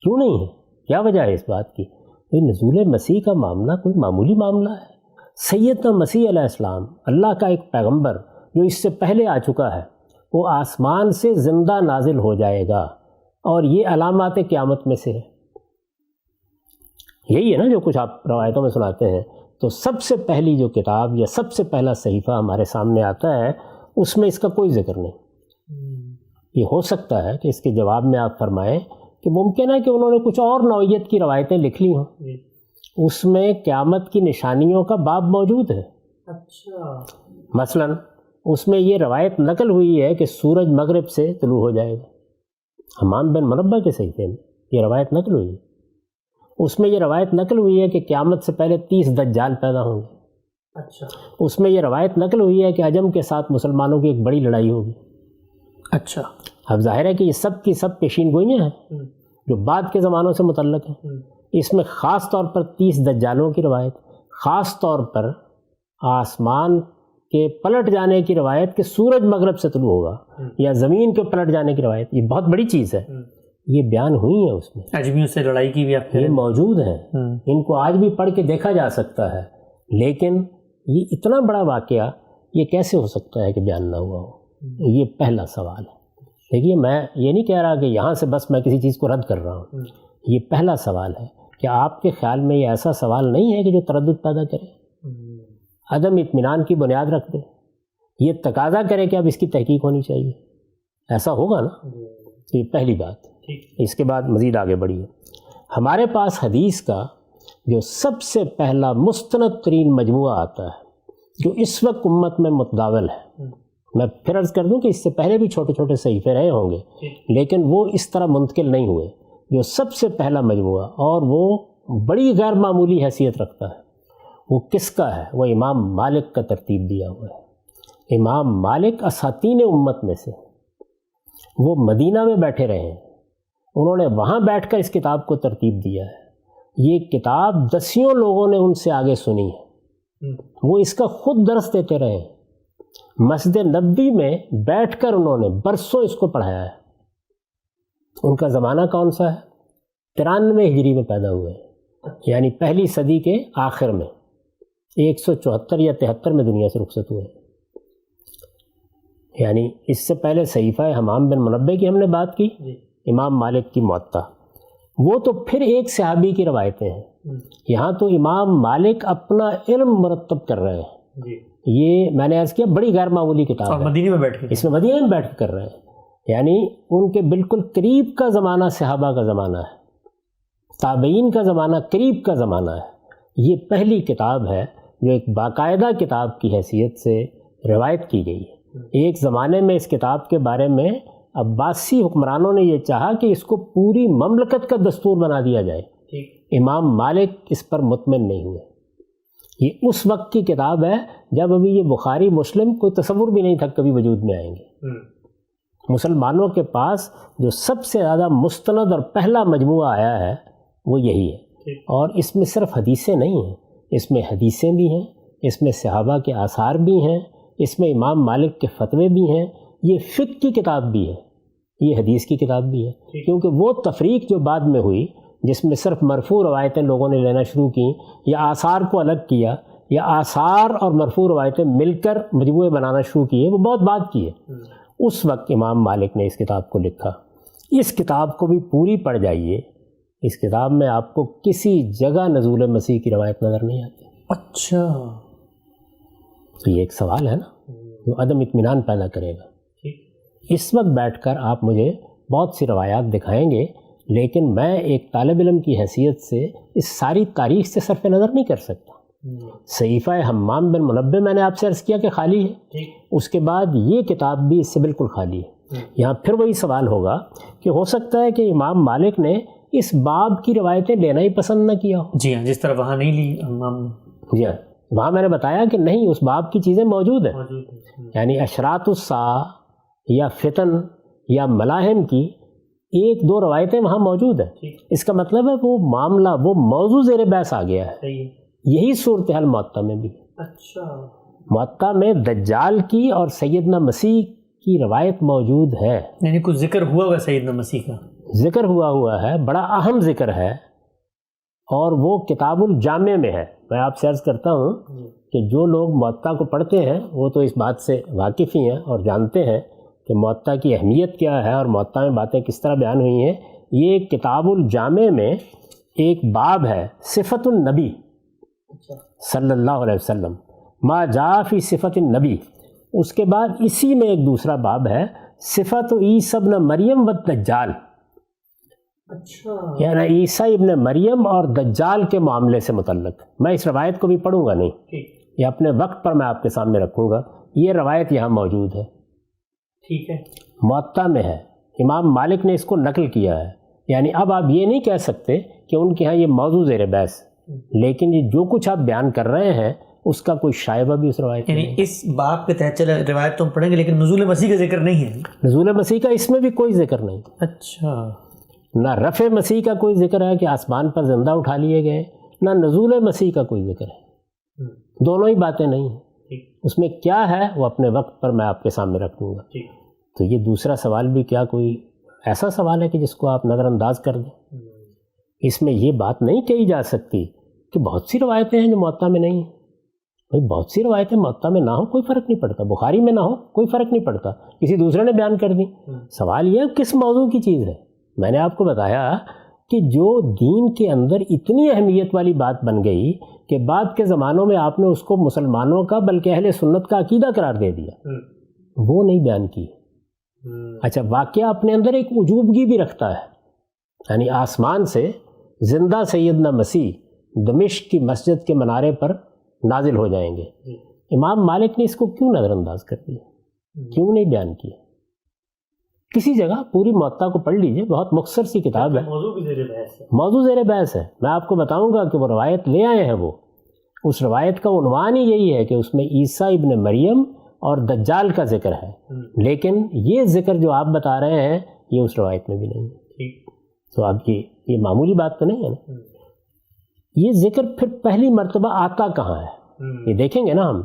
کیوں نہیں ہے؟ کیا وجہ ہے اس بات کی؟ نزول مسیح کا معاملہ کوئی معمولی معاملہ ہے. سیدنا مسیح علیہ السلام اللہ کا ایک پیغمبر جو اس سے پہلے آ چکا ہے، وہ آسمان سے زندہ نازل ہو جائے گا، اور یہ علامات قیامت میں سے ہے. یہی ہے نا جو کچھ آپ روایتوں میں سناتے ہیں. تو سب سے پہلی جو کتاب یا سب سے پہلا صحیفہ ہمارے سامنے آتا ہے، اس میں اس کا کوئی ذکر نہیں. یہ ہو سکتا ہے کہ اس کے جواب میں آپ فرمائیں کہ ممکن ہے کہ انہوں نے کچھ اور نوعیت کی روایتیں لکھ لی ہوں. اس میں قیامت کی نشانیوں کا باب موجود ہے. اچھا مثلا اس میں یہ روایت نقل ہوئی ہے کہ سورج مغرب سے طلوع ہو جائے گا. حمام بن منبہ کے صحیفے میں یہ روایت نقل ہوئی ہے. اس میں یہ روایت نقل ہوئی ہے کہ قیامت سے پہلے 30 دجال پیدا ہوں گے. اچھا اس میں یہ روایت نقل ہوئی ہے کہ عجم کے ساتھ مسلمانوں کی ایک بڑی لڑائی ہوگی. اچھا اب ظاہر ہے کہ یہ سب کی سب پیشین گوئیاں ہیں جو بعد کے زمانوں سے متعلق ہیں. اس میں خاص طور پر 30 دجالوں کی روایت، خاص طور پر آسمان کے پلٹ جانے کی روایت کہ سورج مغرب سے طلوع ہوگا، یا زمین کے پلٹ جانے کی روایت، یہ بہت بڑی چیز ہے. یہ بیان ہوئی ہیں اس میں. اجمیوں سے لڑائی کی بھی آپ یہ موجود ہیں، ان کو آج بھی پڑھ کے دیکھا جا سکتا ہے. لیکن یہ اتنا بڑا واقعہ یہ کیسے ہو سکتا ہے کہ بیان نہ ہوا ہو؟ یہ پہلا سوال ہے. دیکھیے میں یہ نہیں کہہ رہا کہ یہاں سے بس میں کسی چیز کو رد کر رہا ہوں. یہ پہلا سوال ہے کہ آپ کے خیال میں یہ ایسا سوال نہیں ہے کہ جو تردد پیدا کرے، عدم اطمینان کی بنیاد رکھ دے، یہ تقاضا کرے کہ اب اس کی تحقیق ہونی چاہیے. ایسا ہوگا نا؟ یہ پہلی بات. اس کے بعد مزید آگے بڑھیے. ہمارے پاس حدیث کا جو سب سے پہلا مستند ترین مجموعہ آتا ہے جو اس وقت امت میں متداول ہے. میں پھر عرض کر دوں کہ اس سے پہلے بھی چھوٹے چھوٹے صحیفے رہے ہوں گے، لیکن وہ اس طرح منتقل نہیں ہوئے. جو سب سے پہلا مجموعہ، اور وہ بڑی غیر معمولی حیثیت رکھتا ہے، وہ کس کا ہے؟ وہ امام مالک کا ترتیب دیا ہوا ہے۔ امام مالک اساتین امت میں سے، وہ مدینہ میں بیٹھے رہے ہیں، انہوں نے وہاں بیٹھ کر اس کتاب کو ترتیب دیا ہے۔ یہ کتاب دسیوں لوگوں نے ان سے آگے سنی ہے، وہ اس کا خود درس دیتے رہے ہیں۔ مسجد نبوی میں بیٹھ کر انہوں نے برسوں اس کو پڑھایا ہے۔ ان کا زمانہ کون سا ہے؟ 93 ہجری میں پیدا ہوئے ہیں، یعنی پہلی صدی کے آخر میں، 174 یا 73 میں دنیا سے رخصت ہوئے ہیں۔ یعنی اس سے پہلے صحیفہ حمام بن منبہ کی ہم نے بات کی، امام مالک کی موطا، وہ تو پھر ایک صحابی کی روایتیں ہیں۔ یہاں تو امام مالک اپنا علم مرتب کر رہے ہیں۔ یہ میں نے عرض کیا بڑی غیر معمولی کتاب ہے، مدینے میں بیٹھ کے اس میں مدینے میں بیٹھ کے کر رہے ہیں، یعنی ان کے بالکل قریب کا زمانہ صحابہ کا زمانہ ہے، تابعین کا زمانہ قریب کا زمانہ ہے۔ یہ پہلی کتاب ہے جو ایک باقاعدہ کتاب کی حیثیت سے روایت کی گئی ہے۔ ایک زمانے میں اس کتاب کے بارے میں عباسی حکمرانوں نے یہ چاہا کہ اس کو پوری مملکت کا دستور بنا دیا جائے، امام مالک اس پر مطمئن نہیں ہوئے۔ یہ اس وقت کی کتاب ہے جب ابھی یہ بخاری مسلم کوئی تصور بھی نہیں تھا کبھی وجود میں آئیں گے۔ مسلمانوں کے پاس جو سب سے زیادہ مستند اور پہلا مجموعہ آیا ہے وہ یہی ہے، اور اس میں صرف حدیثیں نہیں ہیں، اس میں حدیثیں بھی ہیں، اس میں صحابہ کے آثار بھی ہیں، اس میں امام مالک کے فتوے بھی ہیں، یہ فقہ کی کتاب بھی ہے، یہ حدیث کی کتاب بھی ہے، کیونکہ وہ تفریق جو بعد میں ہوئی جس میں صرف مرفوع روایتیں لوگوں نے لینا شروع کیں یا آثار کو الگ کیا یا آثار اور مرفوع روایتیں مل کر مجموعے بنانا شروع کیے، وہ بہت بعد کی ہے۔ اس وقت امام مالک نے اس کتاب کو لکھا۔ اس کتاب کو بھی پوری پڑھ جائیے، اس کتاب میں آپ کو کسی جگہ نزول مسیح کی روایت نظر نہیں آتی۔ اچھا، تو یہ ایک سوال ہے نا جو عدم اطمینان پیدا کرے گا۔ اس وقت بیٹھ کر آپ مجھے بہت سی روایات دکھائیں گے، لیکن میں ایک طالب علم کی حیثیت سے اس ساری تاریخ سے صرف نظر نہیں کر سکتا۔ صحیفہ حمام بن منبہ میں نے آپ سے عرض کیا کہ خالی ہے، اس کے بعد یہ کتاب بھی اس سے بالکل خالی ہے۔ یہاں پھر وہی سوال ہوگا کہ ہو سکتا ہے کہ امام مالک نے اس باب کی روایتیں لینا ہی پسند نہ کیا ہو۔ جی ہاں، جس طرح وہاں نہیں لی امام، جی ہاں، وہاں میں نے بتایا کہ نہیں، اس باب کی چیزیں موجود ہیں، یعنی اشراط الساعہ یا فتن یا ملاحم کی ایک دو روایتیں وہاں موجود ہیں۔ اس کا مطلب ہے وہ معاملہ، وہ موضوع زیر بحث آ گیا ہے۔ یہی صورتحال موطا میں بھی۔ اچھا، موطا میں دجال کی اور سیدنا مسیح کی روایت موجود ہے، یعنی کچھ ذکر ہوا ہوا سیدنا مسیح کا، ذکر ہوا ہے، بڑا اہم ذکر ہے، اور وہ کتاب الجامع میں ہے۔ میں آپ سے عرض کرتا ہوں کہ جو لوگ موطا کو پڑھتے ہیں وہ تو اس بات سے واقف ہی ہیں اور جانتے ہیں کہ موطا کی اہمیت کیا ہے اور موطا میں باتیں کس طرح بیان ہوئی ہیں۔ یہ کتاب الجامع میں ایک باب ہے صفت النبی صلی اللہ علیہ وسلم، ما جاء فی صفت النبی۔ اس کے بعد اسی میں ایک دوسرا باب ہے صفت عیسیٰ ابن مریم و دجال، یعنی عیسیٰ ابن مریم اور دجال کے معاملے سے متعلق۔ میں اس روایت کو بھی پڑھوں گا نہیں، یہ اپنے وقت پر میں آپ کے سامنے رکھوں گا۔ یہ روایت یہاں موجود ہے، ٹھیک ہے، موطا میں ہے، امام مالک نے اس کو نقل کیا ہے۔ یعنی اب آپ یہ نہیں کہہ سکتے کہ ان کے ہاں یہ موضوع زیر بحث، لیکن یہ جو کچھ آپ بیان کر رہے ہیں اس کا کوئی شائبہ بھی اس روایت میں نہیں۔ یعنی اس باب کے تحت چلے روایت تو ہم پڑھیں گے لیکن نزول مسیح کا ذکر نہیں ہے۔ نزول مسیح کا اس میں بھی کوئی ذکر نہیں، اچھا، نہ رفع مسیح کا کوئی ذکر ہے کہ آسمان پر زندہ اٹھا لیے گئے، نہ نزول مسیح کا کوئی ذکر ہے، دونوں ہی باتیں نہیں ہیں۔ اس میں کیا ہے وہ اپنے وقت پر میں آپ کے سامنے رکھ دوں گا۔ تو یہ دوسرا سوال بھی کیا کوئی ایسا سوال ہے کہ جس کو آپ نظر انداز کر دیں؟ اس میں یہ بات نہیں کہی جا سکتی کہ بہت سی روایتیں ہیں جو موطا میں نہیں ہیں۔ بھائی بہت سی روایتیں موطا میں نہ ہو کوئی فرق نہیں پڑتا، بخاری میں نہ ہو کوئی فرق نہیں پڑتا، کسی دوسرے نے بیان کر دی۔ سوال یہ ہے کس موضوع کی چیز ہے۔ میں نے آپ کو بتایا کہ جو دین کے اندر اتنی اہمیت والی بات بن گئی کہ بعد کے زمانوں میں آپ نے اس کو مسلمانوں کا بلکہ اہل سنت کا عقیدہ قرار دے دیا، وہ نہیں بیان کی۔ اچھا، واقعہ اپنے اندر ایک عجوبگی بھی رکھتا ہے، یعنی آسمان سے زندہ سیدنا مسیح دمشق کی مسجد کے منارے پر نازل ہو جائیں گے۔ امام مالک نے اس کو کیوں نظر انداز کر دیا، کیوں نہیں بیان کیا؟ کسی جگہ پوری موطا کو پڑھ لیجئے، بہت مختصر سی کتاب ہے، موضوع بھی زیر بحث ہے، موضوع زیر بحث ہے. میں آپ کو بتاؤں گا کہ وہ روایت لے آئے ہیں، وہ اس روایت کا عنوان ہی یہی ہے کہ اس میں عیسیٰ ابن مریم اور دجال کا ذکر ہے، لیکن یہ ذکر جو آپ بتا رہے ہیں یہ اس روایت میں بھی نہیں ہے. تو آپ کی یہ معمولی بات تو نہیں ہے نا. یہ ذکر پھر پہلی مرتبہ آتا کہاں ہے یہ دیکھیں گے نا ہم.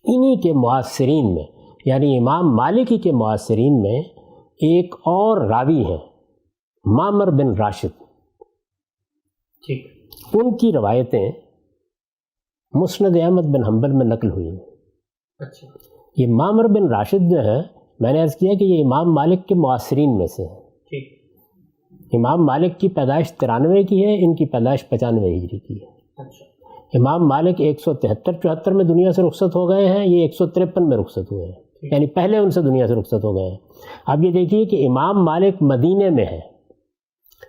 انہی کے معاصرین میں، یعنی امام مالکی کے معاصرین میں ایک اور راوی ہیں معمر بن راشد. ان کی روایتیں مسند احمد بن حنبل میں نقل ہوئی ہیں. یہ معمر بن راشد جو ہے، میں نے عرض کیا کہ یہ امام مالک کے معاصرین میں سے ہیں. امام مالک کی پیدائش 93 کی ہے، ان کی پیدائش 95 ہجری کی ہے. امام مالک 173-74 میں دنیا سے رخصت ہو گئے ہیں، یہ 153 میں رخصت ہوئے ہیں، یعنی پہلے ان سے دنیا سے رخصت ہو گئے ہیں. اب یہ دیکھیے کہ امام مالک مدینے میں ہے.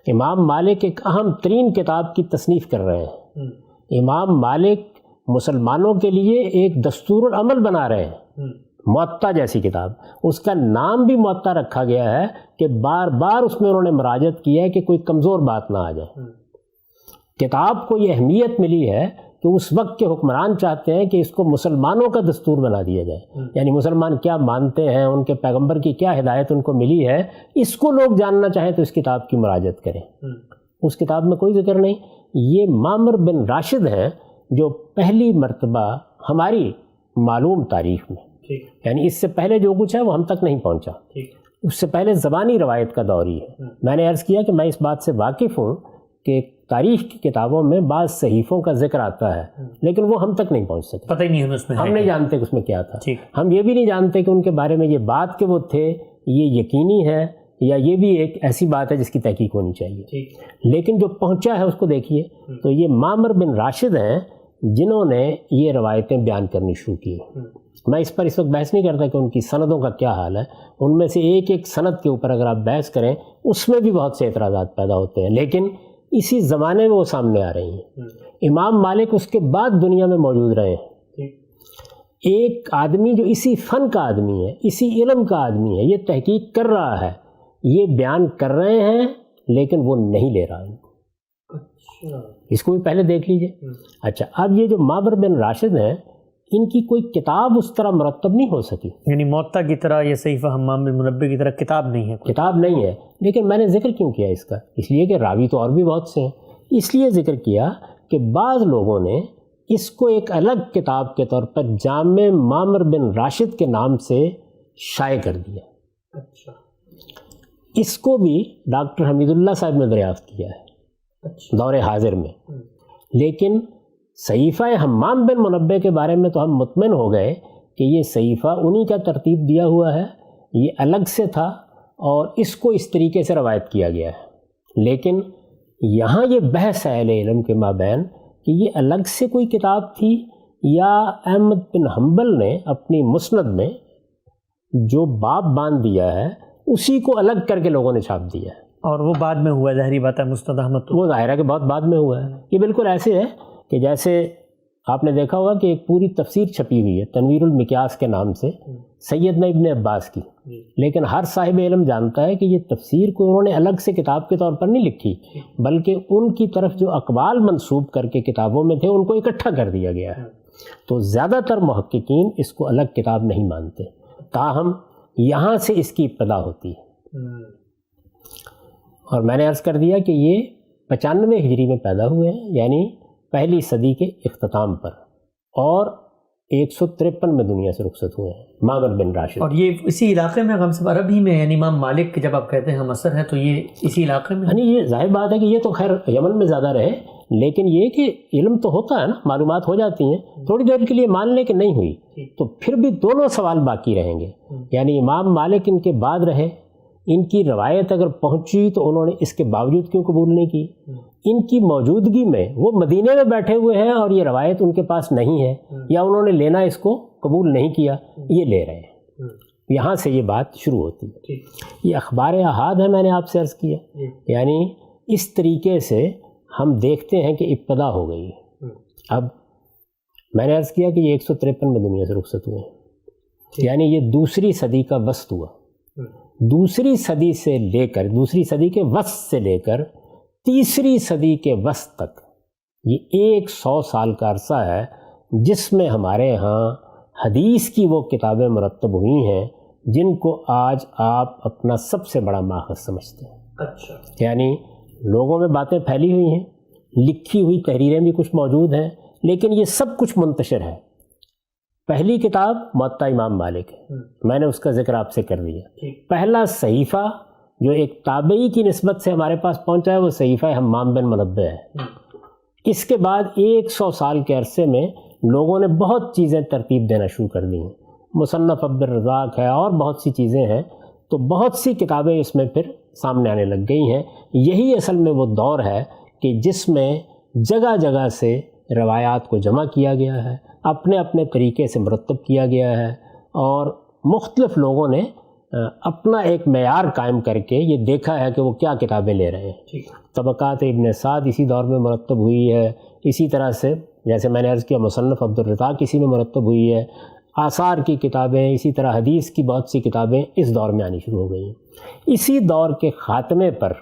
امام مالک ایک اہم ترین کتاب کی تصنیف کر رہے ہیں. امام مالک مسلمانوں کے لیے ایک دستور العمل بنا رہے ہیں، موطا جیسی کتاب. اس کا نام بھی موطا رکھا گیا ہے کہ بار بار اس میں انہوں نے مراجعت کیا ہے کہ کوئی کمزور بات نہ آ جائے. کتاب کو یہ اہمیت ملی ہے کہ اس وقت کے حکمران چاہتے ہیں کہ اس کو مسلمانوں کا دستور بنا دیا جائے، یعنی مسلمان کیا مانتے ہیں، ان کے پیغمبر کی کیا ہدایت ان کو ملی ہے، اس کو لوگ جاننا چاہیں تو اس کتاب کی مراجعت کریں. اس کتاب میں کوئی ذکر نہیں. یہ معمر بن راشد ہیں جو پہلی مرتبہ ہماری معلوم تاریخ میں، یعنی اس سے پہلے جو کچھ ہے وہ ہم تک نہیں پہنچا، اس سے پہلے زبانی روایت کا دور ہی ہے. میں نے عرض کیا کہ میں اس بات سے واقف ہوں کہ تاریخ کی کتابوں میں بعض صحیفوں کا ذکر آتا ہے لیکن وہ ہم تک نہیں پہنچ سکتے. پتہ ہی نہیں ہمیں اس میں، ہم نہیں جانتے کہ اس میں کیا تھا. ہم یہ بھی نہیں جانتے کہ ان کے بارے میں یہ بات کہ وہ تھے یہ یقینی ہے یا یہ بھی ایک ایسی بات ہے جس کی تحقیق ہونی چاہیے. لیکن جو پہنچا ہے اس کو دیکھیے. تو یہ معمر بن راشد ہیں جنہوں نے یہ روایتیں بیان کرنی شروع کی. میں اس پر اس وقت بحث نہیں کرتا کہ ان کی سندوں کا کیا حال ہے. ان میں سے ایک ایک سند کے اوپر اگر آپ بحث کریں اس میں بھی بہت سے اعتراضات پیدا ہوتے ہیں، لیکن اسی زمانے میں وہ سامنے آ رہی ہیں. امام مالک اس کے بعد دنیا میں موجود رہے ہیں. ایک آدمی جو اسی فن کا آدمی ہے، اسی علم کا آدمی ہے، یہ تحقیق کر رہا ہے، یہ بیان کر رہے ہیں لیکن وہ نہیں لے رہا ہے. اس کو بھی پہلے دیکھ لیجئے. اچھا، اب یہ جو معمر بن راشد ہیں ان کی کوئی کتاب اس طرح مرتب نہیں ہو سکی، یعنی موطا کی طرح یا صحیفہ حمام بن منبہ کی طرح کتاب نہیں ہے، کتاب نہیں ہے. لیکن میں نے ذکر کیوں کیا اس کا؟ اس لیے کہ راوی تو اور بھی بہت سے ہیں. اس لیے ذکر کیا کہ بعض لوگوں نے اس کو ایک الگ کتاب کے طور پر جامع معمر بن راشد کے نام سے شائع کر دیا. اچھا، اس کو بھی ڈاکٹر حمید اللہ صاحب نے دریافت کیا ہے دور حاضر میں. لیکن صحیفہ حمام بن منبہ کے بارے میں تو ہم مطمئن ہو گئے کہ یہ صحیفہ انہی کا ترتیب دیا ہوا ہے، یہ الگ سے تھا اور اس کو اس طریقے سے روایت کیا گیا ہے. لیکن یہاں یہ بحث ہے اہل علم کے مابین کہ یہ الگ سے کوئی کتاب تھی یا احمد بن حنبل نے اپنی مسند میں جو باب باندھ دیا ہے اسی کو الگ کر کے لوگوں نے چھاپ دیا ہے. اور وہ بعد میں ہوا ہے، ظاہری بات ہے، مسند احمد وہ ظاہر ہے کہ بہت بعد میں ہوا ہے. یہ بالکل ایسے ہے کہ جیسے آپ نے دیکھا ہوگا کہ ایک پوری تفسیر چھپی ہوئی ہے تنویر المقیاس کے نام سے سیدنا ابن عباس کی، لیکن ہر صاحب علم جانتا ہے کہ یہ تفسیر کو انہوں نے الگ سے کتاب کے طور پر نہیں لکھی، بلکہ ان کی طرف جو اقوال منسوب کر کے کتابوں میں تھے ان کو اکٹھا کر دیا گیا ہے. تو زیادہ تر محققین اس کو الگ کتاب نہیں مانتے، تاہم یہاں سے اس کی ابتدا ہوتی ہے. اور میں نے عرض کر دیا کہ یہ 95 ہجری میں پیدا ہوئے ہیں، یعنی پہلی صدی کے اختتام پر، اور 153 میں دنیا سے رخصت ہوئے ہیں معمر بن راشد. اور یہ اسی علاقے میں غمصب عرب ہی میں، یعنی امام مالک جب آپ کہتے ہیں ہم اثر ہے تو یہ اسی علاقے میں، یعنی یہ ظاہر بات ہے کہ یہ تو خیر یمن میں زیادہ رہے، لیکن یہ کہ علم تو ہوتا ہے نا، معلومات ہو جاتی ہیں. تھوڑی دیر کے لیے مان لیں کہ نہیں ہوئی تو پھر بھی دونوں سوال باقی رہیں گے. یعنی امام مالک ان کے بعد رہے، ان کی روایت اگر پہنچی تو انہوں نے اس کے باوجود کیوں قبول نہیں کی؟ ان کی موجودگی میں وہ مدینے میں بیٹھے ہوئے ہیں اور یہ روایت ان کے پاس نہیں ہے، یا انہوں نے لینا اس کو قبول نہیں کیا، یہ لے رہے ہیں. یہاں سے یہ بات شروع ہوتی ہے. یہ اخبار احاد ہے، میں نے آپ سے عرض کیا، یعنی اس طریقے سے ہم دیکھتے ہیں کہ ابتدا ہو گئی ہے. اب میں نے عرض کیا کہ یہ 153 میں دنیا سے رخصت ہوئے ہیں، یعنی یہ دوسری صدی کا وسط ہوا. دوسری صدی سے لے کر، دوسری صدی کے وسط سے لے کر تیسری صدی کے وسط تک، یہ 100 سال کا عرصہ ہے جس میں ہمارے ہاں حدیث کی وہ کتابیں مرتب ہوئی ہیں جن کو آج آپ اپنا سب سے بڑا ماخذ سمجھتے ہیں۔ اچھا، یعنی لوگوں میں باتیں پھیلی ہوئی ہیں، لکھی ہوئی تحریریں بھی کچھ موجود ہیں، لیکن یہ سب کچھ منتشر ہے۔ پہلی کتاب موطا امام مالک ہے، میں نے اس کا ذکر آپ سے کر دیا۔ پہلا صحیفہ جو ایک تابعی کی نسبت سے ہمارے پاس پہنچا ہے وہ صحیفہ حمام بن منبہ ہے۔ اس کے بعد 100 سال کے عرصے میں لوگوں نے بہت چیزیں ترتیب دینا شروع کر دی ہیں، مصنف عبد الرزاق ہے اور بہت سی چیزیں ہیں، تو بہت سی کتابیں اس میں پھر سامنے آنے لگ گئی ہیں۔ یہی اصل میں وہ دور ہے کہ جس میں جگہ جگہ سے روایات کو جمع کیا گیا ہے، اپنے اپنے طریقے سے مرتب کیا گیا ہے، اور مختلف لوگوں نے اپنا ایک معیار قائم کر کے یہ دیکھا ہے کہ وہ کیا کتابیں لے رہے ہیں۔ طبقات ابن سعد اسی دور میں مرتب ہوئی ہے، اسی طرح سے جیسے میں نے عرض کیا مصنف عبد الرزاق اسی میں مرتب ہوئی ہے، آثار کی کتابیں، اسی طرح حدیث کی بہت سی کتابیں اس دور میں آنی شروع ہو گئی ہیں۔ اسی دور کے خاتمے پر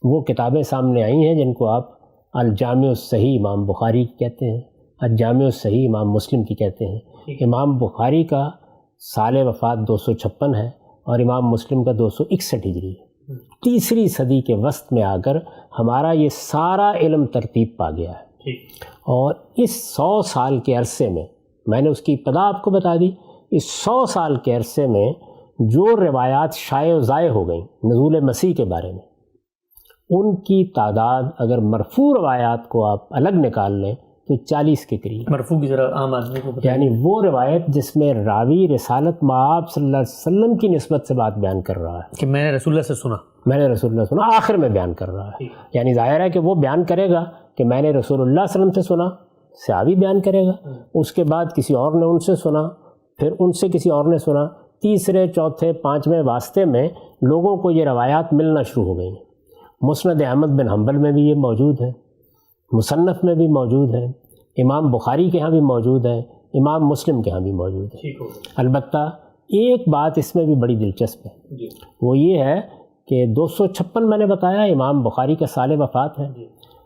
وہ کتابیں سامنے آئی ہیں جن کو آپ الجامع الصحیح امام بخاری کی کہتے ہیں، الجامع الصحیح امام مسلم کی کہتے ہیں۔ امام بخاری کا سال وفات 256 ہے اور امام مسلم کا 261 ہجری ہے۔ تیسری صدی کے وسط میں آ کر ہمارا یہ سارا علم ترتیب پا گیا ہے، اور اس 100 سال کے عرصے میں نے اس کی ابتدا آپ کو بتا دی، اس 100 سال کے عرصے میں جو روایات شائع و ضائع ہو گئیں نزول مسیح کے بارے میں، ان کی تعداد اگر مرفوع روایات کو آپ الگ نکال لیں تو 40 کے قریب۔ مرفوع کی ذرا عام آدمی کو بتائیں۔ یعنی وہ روایت جس میں راوی رسالت مآب صلی اللہ علیہ وسلم کی نسبت سے بات بیان کر رہا ہے کہ میں نے رسول اللہ سے سنا، میں نے رسول اللہ سنا، آخر میں بیان کر رہا ہے۔ یعنی ظاہر ہے کہ وہ بیان کرے گا کہ میں نے رسول اللہ صلی اللہ علیہ وسلم سے سنا، صحابی بیان کرے گا، اس کے بعد کسی اور نے ان سے سنا، پھر ان سے کسی اور نے سنا، تیسرے چوتھے پانچویں واسطے میں لوگوں کو یہ روایات ملنا شروع ہو گئیں۔ مسند احمد بن حنبل میں بھی یہ موجود ہے، مصنف میں بھی موجود ہے، امام بخاری کے ہاں بھی موجود ہے، امام مسلم کے ہاں بھی موجود ہے۔ البتہ ایک بات اس میں بھی بڑی دلچسپ ہے، وہ یہ ہے کہ 256 میں نے بتایا امام بخاری کا سال وفات ہے۔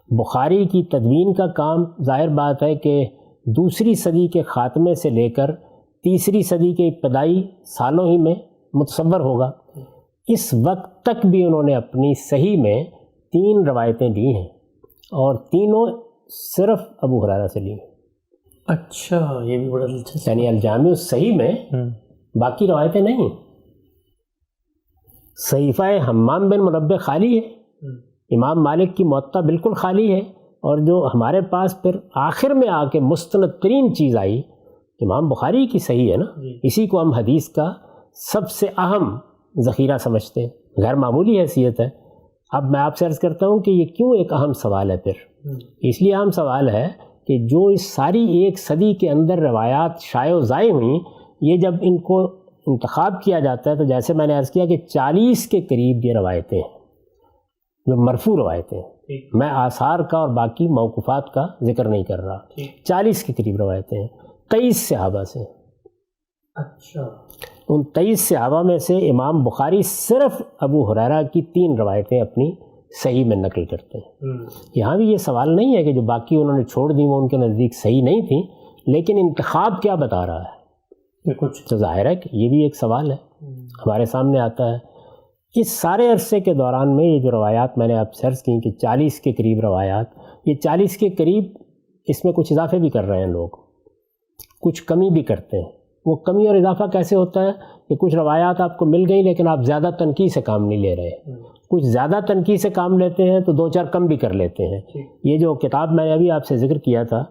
بخاری کی تدوین کا کام ظاہر بات ہے کہ دوسری صدی کے خاتمے سے لے کر تیسری صدی کے ابتدائی سالوں ہی میں متصور ہوگا۔ اس وقت تک بھی انہوں نے اپنی صحیح میں 3 روایتیں لی ہیں، اور تینوں صرف ابو ہریرہ سے لی ہیں۔ اچھا، یہ بھی بڑا دلچسپ، یعنی الجامع الصحیح میں باقی روایتیں نہیں۔ صحیفہ حمام بن منبہ خالی ہے، امام مالک کی موطا بالکل خالی ہے، اور جو ہمارے پاس پھر آخر میں آ کے مستند ترین چیز آئی امام بخاری کی صحیح ہے نا، اسی کو ہم حدیث کا سب سے اہم ذخیرہ سمجھتے ہیں، غیر معمولی حیثیت ہے۔ اب میں آپ سے عرض کرتا ہوں کہ یہ کیوں ایک اہم سوال ہے؟ پھر اس لیے اہم سوال ہے کہ جو اس ساری 1 صدی کے اندر روایات شائع و ضائع ہوئیں، یہ جب ان کو انتخاب کیا جاتا ہے تو جیسے میں نے عرض کیا کہ 40 کے قریب یہ روایتیں ہیں جو مرفوع روایتیں ہیں، میں آثار کا اور باقی موقوفات کا ذکر نہیں کر رہا، 40 کے قریب روایتیں ہیں، 23 صحابہ سے۔ اچھا، ان 23 صحابہ میں سے امام بخاری صرف ابو ہریرہ کی 3 روایتیں اپنی صحیح میں نقل کرتے ہیں۔ یہاں بھی یہ سوال نہیں ہے کہ جو باقی انہوں نے چھوڑ دی وہ ان کے نزدیک صحیح نہیں تھیں، لیکن انتخاب کیا بتا رہا ہے؟ کچھ تو ظاہر ہے کہ یہ بھی ایک سوال ہے ہمارے سامنے آتا ہے۔ اس سارے عرصے کے دوران میں یہ جو روایات میں نے آپ سے عرض کی کہ 40 کے قریب روایات، یہ 40 کے قریب اس میں کچھ اضافے بھی کر رہے ہیں لوگ، کچھ کمی بھی کرتے ہیں۔ وہ کمی اور اضافہ کیسے ہوتا ہے کہ کچھ روایات آپ کو مل گئی لیکن آپ زیادہ تنقید سے کام نہیں لے رہے، کچھ زیادہ تنقید سے کام لیتے ہیں تو 2-4 کم بھی کر لیتے ہیں۔ یہ جو کتاب میں نے ابھی آپ سے ذکر کیا تھا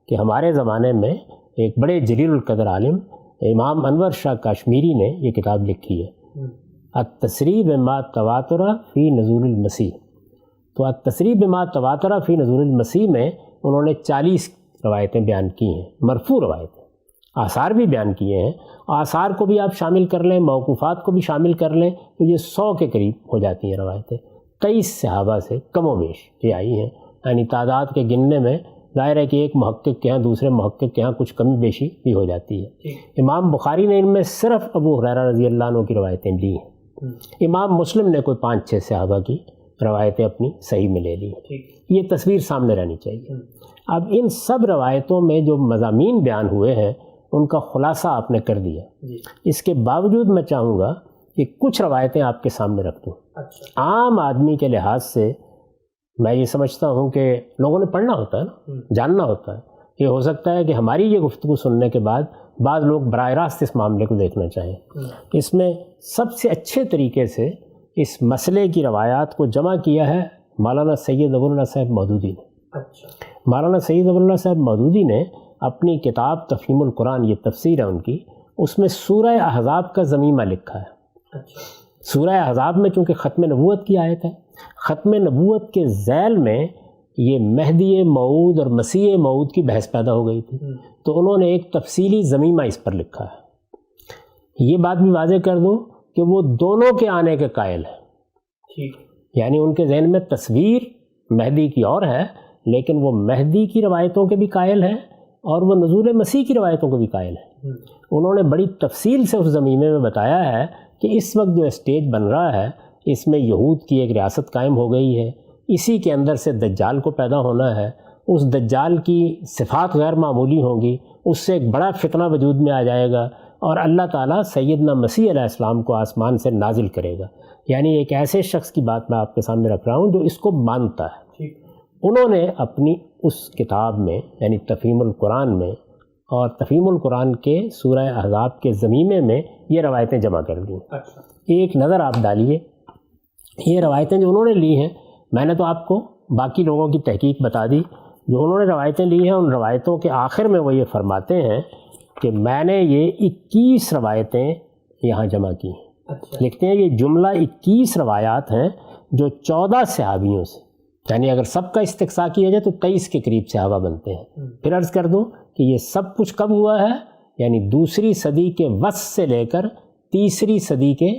کہ ہمارے زمانے میں ایک بڑے جلیل القدر عالم امام انور شاہ کاشمیری نے یہ کتاب لکھی ہے، التصریح بما تواتر فی نزول المسیح۔ تو التصریح بما تواتر فی نزول المسیح میں انہوں نے 40 روایتیں بیان کی ہیں، مرفوع روایتیں، آثار بھی بیان کیے ہیں، آثار کو بھی آپ شامل کر لیں، موقوفات کو بھی شامل کر لیں تو یہ 100 کے قریب ہو جاتی ہیں روایتیں، 23 صحابہ سے کم و بیش یہ آئی ہیں۔ یعنی تعداد کے گننے میں ظاہر ہے کہ ایک محقق کے ہاں دوسرے محقق کے ہاں کچھ کمی بیشی بھی ہو جاتی ہے۔ امام بخاری نے ان میں صرف ابو ہریرہ رضی اللہ عنہ کی روایتیں لی ہیں، امام مسلم نے کوئی 5-6 صحابہ کی روایتیں اپنی صحیح میں لے لی. یہ تصویر سامنے رہنی چاہیے. اب ان سب روایتوں میں جو مضامین بیان ہوئے ہیں ان کا خلاصہ آپ نے کر دیا. اس کے باوجود میں چاہوں گا کہ کچھ روایتیں آپ کے سامنے رکھ دوں. عام آدمی کے لحاظ سے میں یہ سمجھتا ہوں کہ لوگوں نے پڑھنا ہوتا ہے نا، جاننا ہوتا ہے. یہ ہو سکتا ہے کہ ہماری یہ گفتگو سننے کے بعد بعض لوگ براہ راست اس معاملے کو دیکھنا چاہیں. اس میں سب سے اچھے طریقے سے اس مسئلے کی روایات کو جمع کیا ہے مولانا سید ابو اللہ صاحب مودودی نے. مولانا سید ابو اللہ صاحب مودودی نے اپنی کتاب تفہیم القرآن، یہ تفسیر ہے ان کی، اس میں سورہ احزاب کا ضمیمہ لکھا ہے. سورہ احزاب میں چونکہ ختم نبوت کی آیت ہے، ختم نبوت کے ذیل میں یہ مہدی موعود اور مسیح موعود کی بحث پیدا ہو گئی تھی، تو انہوں نے ایک تفصیلی ضمیمہ اس پر لکھا ہے. یہ بات بھی واضح کر دوں کہ وہ دونوں کے آنے کے قائل ہیں. یعنی ان کے ذہن میں تصویر مہدی کی اور ہے، لیکن وہ مہدی کی روایتوں کے بھی قائل ہیں اور وہ نزول مسیح کی روایتوں کے بھی قائل ہیں. انہوں نے بڑی تفصیل سے اس زمینے میں بتایا ہے کہ اس وقت جو اسٹیج بن رہا ہے اس میں یہود کی ایک ریاست قائم ہو گئی ہے، اسی کے اندر سے دجال کو پیدا ہونا ہے، اس دجال کی صفات غیر معمولی ہوں گی، اس سے ایک بڑا فتنہ وجود میں آ جائے گا اور اللہ تعالیٰ سیدنا مسیح علیہ السلام کو آسمان سے نازل کرے گا. یعنی ایک ایسے شخص کی بات میں آپ کے سامنے رکھ رہا ہوں جو اس کو مانتا ہے. انہوں نے اپنی اس کتاب میں یعنی تفہیم القرآن میں اور تفہیم القرآن کے سورہ احزاب کے ضمیمے میں یہ روایتیں جمع کر دیں. ایک نظر آپ ڈالیے، یہ روایتیں جو انہوں نے لی ہیں، میں نے تو آپ کو باقی لوگوں کی تحقیق بتا دی. جو انہوں نے روایتیں لی ہیں ان روایتوں کے آخر میں وہ یہ فرماتے ہیں کہ میں نے یہ 21 روایتیں یہاں جمع کی ہیں. لکھتے ہیں یہ جملہ 21 روایات ہیں جو 14 صحابیوں سے، یعنی اگر سب کا استقصاء کیا جائے تو 23 کے قریب صحابہ بنتے ہیں. پھر عرض کر دوں کہ یہ سب کچھ کب ہوا ہے، یعنی دوسری صدی کے وسط سے لے کر تیسری صدی کے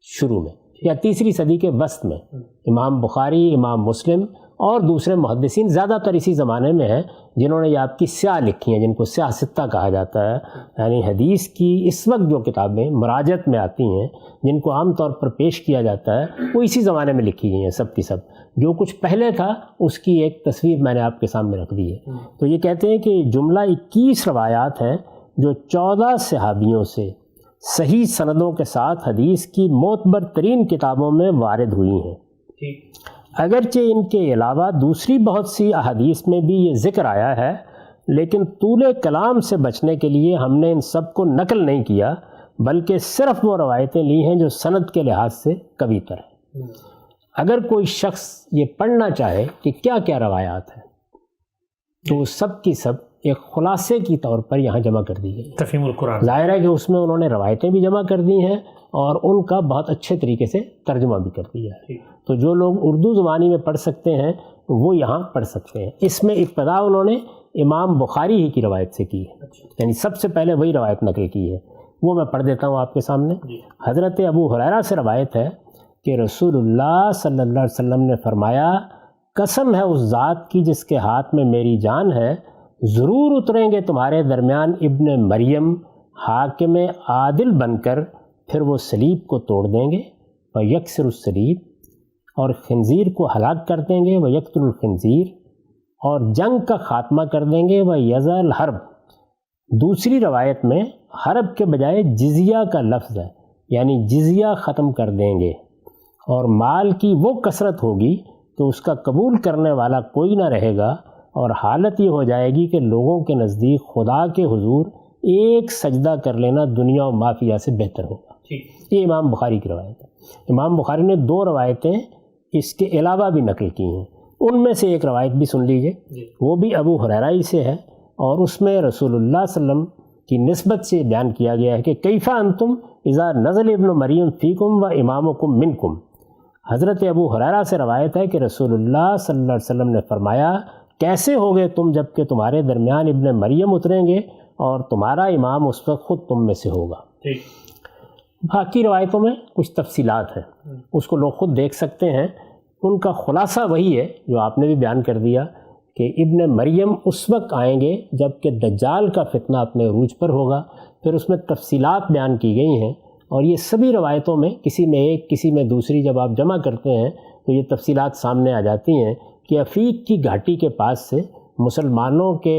شروع میں یا تیسری صدی کے وسط میں. امام بخاری، امام مسلم اور دوسرے محدثین زیادہ تر اسی زمانے میں ہیں جنہوں نے یہ آپ کی سیاہ لکھی ہیں، جن کو سیاہ ستہ کہا جاتا ہے. یعنی حدیث کی اس وقت جو کتابیں مراجعت میں آتی ہیں جن کو عام طور پر پیش کیا جاتا ہے وہ اسی زمانے میں لکھی گئی ہیں سب کی سب. جو کچھ پہلے تھا اس کی ایک تصویر میں نے آپ کے سامنے رکھ دی ہے. تو یہ کہتے ہیں کہ جملہ 21 روایات ہیں جو 14 صحابیوں سے صحیح سندوں کے ساتھ حدیث کی معتبر ترین کتابوں میں وارد ہوئی ہیں. اگرچہ ان کے علاوہ دوسری بہت سی احادیث میں بھی یہ ذکر آیا ہے، لیکن طول کلام سے بچنے کے لیے ہم نے ان سب کو نقل نہیں کیا، بلکہ صرف وہ روایتیں لی ہیں جو سند کے لحاظ سے قوی تر ہیں. اگر کوئی شخص یہ پڑھنا چاہے کہ کیا کیا روایات ہیں تو سب کی سب ایک خلاصے کی طور پر یہاں جمع کر دی گئی. تفہیم القرآن ظاہر ہے کہ اس میں انہوں نے روایتیں بھی جمع کر دی ہیں اور ان کا بہت اچھے طریقے سے ترجمہ بھی کر دیا ہے. تو جو لوگ اردو زبانی میں پڑھ سکتے ہیں وہ یہاں پڑھ سکتے ہیں. اس میں ابتدا انہوں نے امام بخاری ہی کی روایت سے کی ہے، یعنی سب سے پہلے وہی روایت نقل کی ہے. وہ میں پڑھ دیتا ہوں آپ کے سامنے. حضرت ابو ہریرہ سے روایت ہے کہ رسول اللہ صلی اللہ علیہ وسلم نے فرمایا، قسم ہے اس ذات کی جس کے ہاتھ میں میری جان ہے، ضرور اتریں گے تمہارے درمیان ابن مریم حاکم عادل بن کر، پھر وہ صلیب کو توڑ دیں گے و یکسر الصلیب، اور خنزیر کو ہلاک کر دیں گے و یقتل الخنزیر، اور جنگ کا خاتمہ کر دیں گے و یضع الحرب. دوسری روایت میں حرب کے بجائے جزیہ کا لفظ ہے، یعنی جزیہ ختم کر دیں گے، اور مال کی وہ کثرت ہوگی تو اس کا قبول کرنے والا کوئی نہ رہے گا، اور حالت یہ ہو جائے گی کہ لوگوں کے نزدیک خدا کے حضور ایک سجدہ کر لینا دنیا و مافیہ سے بہتر ہوگا. یہ امام بخاری کی روایت ہے. امام بخاری نے 2 روایتیں اس کے علاوہ بھی نقل کی ہیں. ان میں سے ایک روایت بھی سن لیجئے، وہ بھی ابو ہریرہ ہی سے ہے، اور اس میں رسول اللہ صلی اللہ علیہ وسلم کی نسبت سے بیان کیا گیا ہے کہ کیفا انتم اذا نزل ابن مریم فیکم و امامکم منکم. حضرت ابو ہریرہ سے روایت ہے کہ رسول اللہ صلی اللہ علیہ وسلم نے فرمایا، کیسے ہوگے تم جب کہ تمہارے درمیان ابن مریم اتریں گے اور تمہارا امام اس وقت خود تم میں سے ہوگا. باقی روایتوں میں کچھ تفصیلات ہیں، اس کو لوگ خود دیکھ سکتے ہیں. ان کا خلاصہ وہی ہے جو آپ نے بھی بیان کر دیا کہ ابن مریم اس وقت آئیں گے جب کہ دجال کا فتنہ اپنے عروج پر ہوگا. پھر اس میں تفصیلات بیان کی گئی ہیں اور یہ سبھی روایتوں میں کسی میں ایک کسی میں دوسری جب آپ جمع کرتے ہیں تو یہ تفصیلات سامنے آ جاتی ہیں کہ عفیق کی گھاٹی کے پاس سے مسلمانوں کے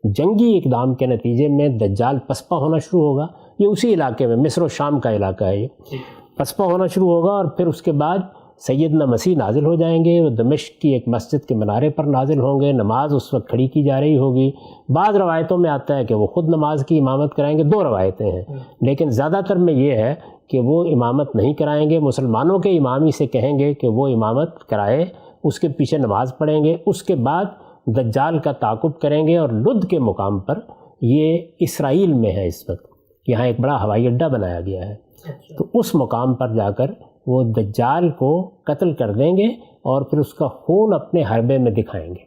جنگی اقدام کے نتیجے میں دجال پسپا ہونا شروع ہوگا. یہ اسی علاقے میں مصر و شام کا علاقہ ہے، یہ پسپا ہونا شروع ہوگا، اور پھر اس کے بعد سیدنا مسیح نازل ہو جائیں گے. وہ دمشق کی ایک مسجد کے منارے پر نازل ہوں گے، نماز اس وقت کھڑی کی جا رہی ہوگی. بعض روایتوں میں آتا ہے کہ وہ خود نماز کی امامت کرائیں گے، 2 روایتیں ہیں، لیکن زیادہ تر میں یہ ہے کہ وہ امامت نہیں کرائیں گے، مسلمانوں کے امام ہی سے کہیں گے کہ وہ امامت کرائے، اس کے پیچھے نماز پڑھیں گے. اس کے بعد دجال کا تعاقب کریں گے، اور لد کے مقام پر، یہ اسرائیل میں ہے اس وقت، یہاں ایک بڑا ہوائی اڈہ بنایا گیا ہے، تو اس مقام پر جا کر وہ دجال کو قتل کر دیں گے اور پھر اس کا خون اپنے حربے میں دکھائیں گے.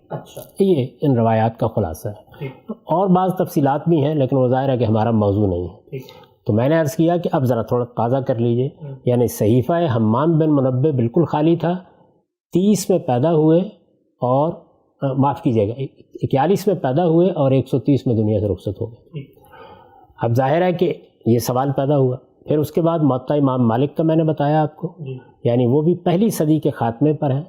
یہ ان روایات کا خلاصہ ہے. اور بعض تفصیلات بھی ہیں لیکن وہ ظاہر ہے کہ ہمارا موضوع نہیں ہے. تو میں نے عرض کیا کہ اب ذرا تھوڑا تازہ کر لیجئے. یعنی صحیفہ حمام بن منبع بالکل خالی تھا، 30 میں پیدا ہوئے اور معاف کیجیے گا 41 میں پیدا ہوئے اور 130 میں دنیا سے رخصت ہو گئے. اب ظاہر ہے کہ یہ سوال پیدا ہوا. پھر اس کے بعد موطا امام مالک کا میں نے بتایا آپ کو، یعنی وہ بھی پہلی صدی کے خاتمے پر ہے.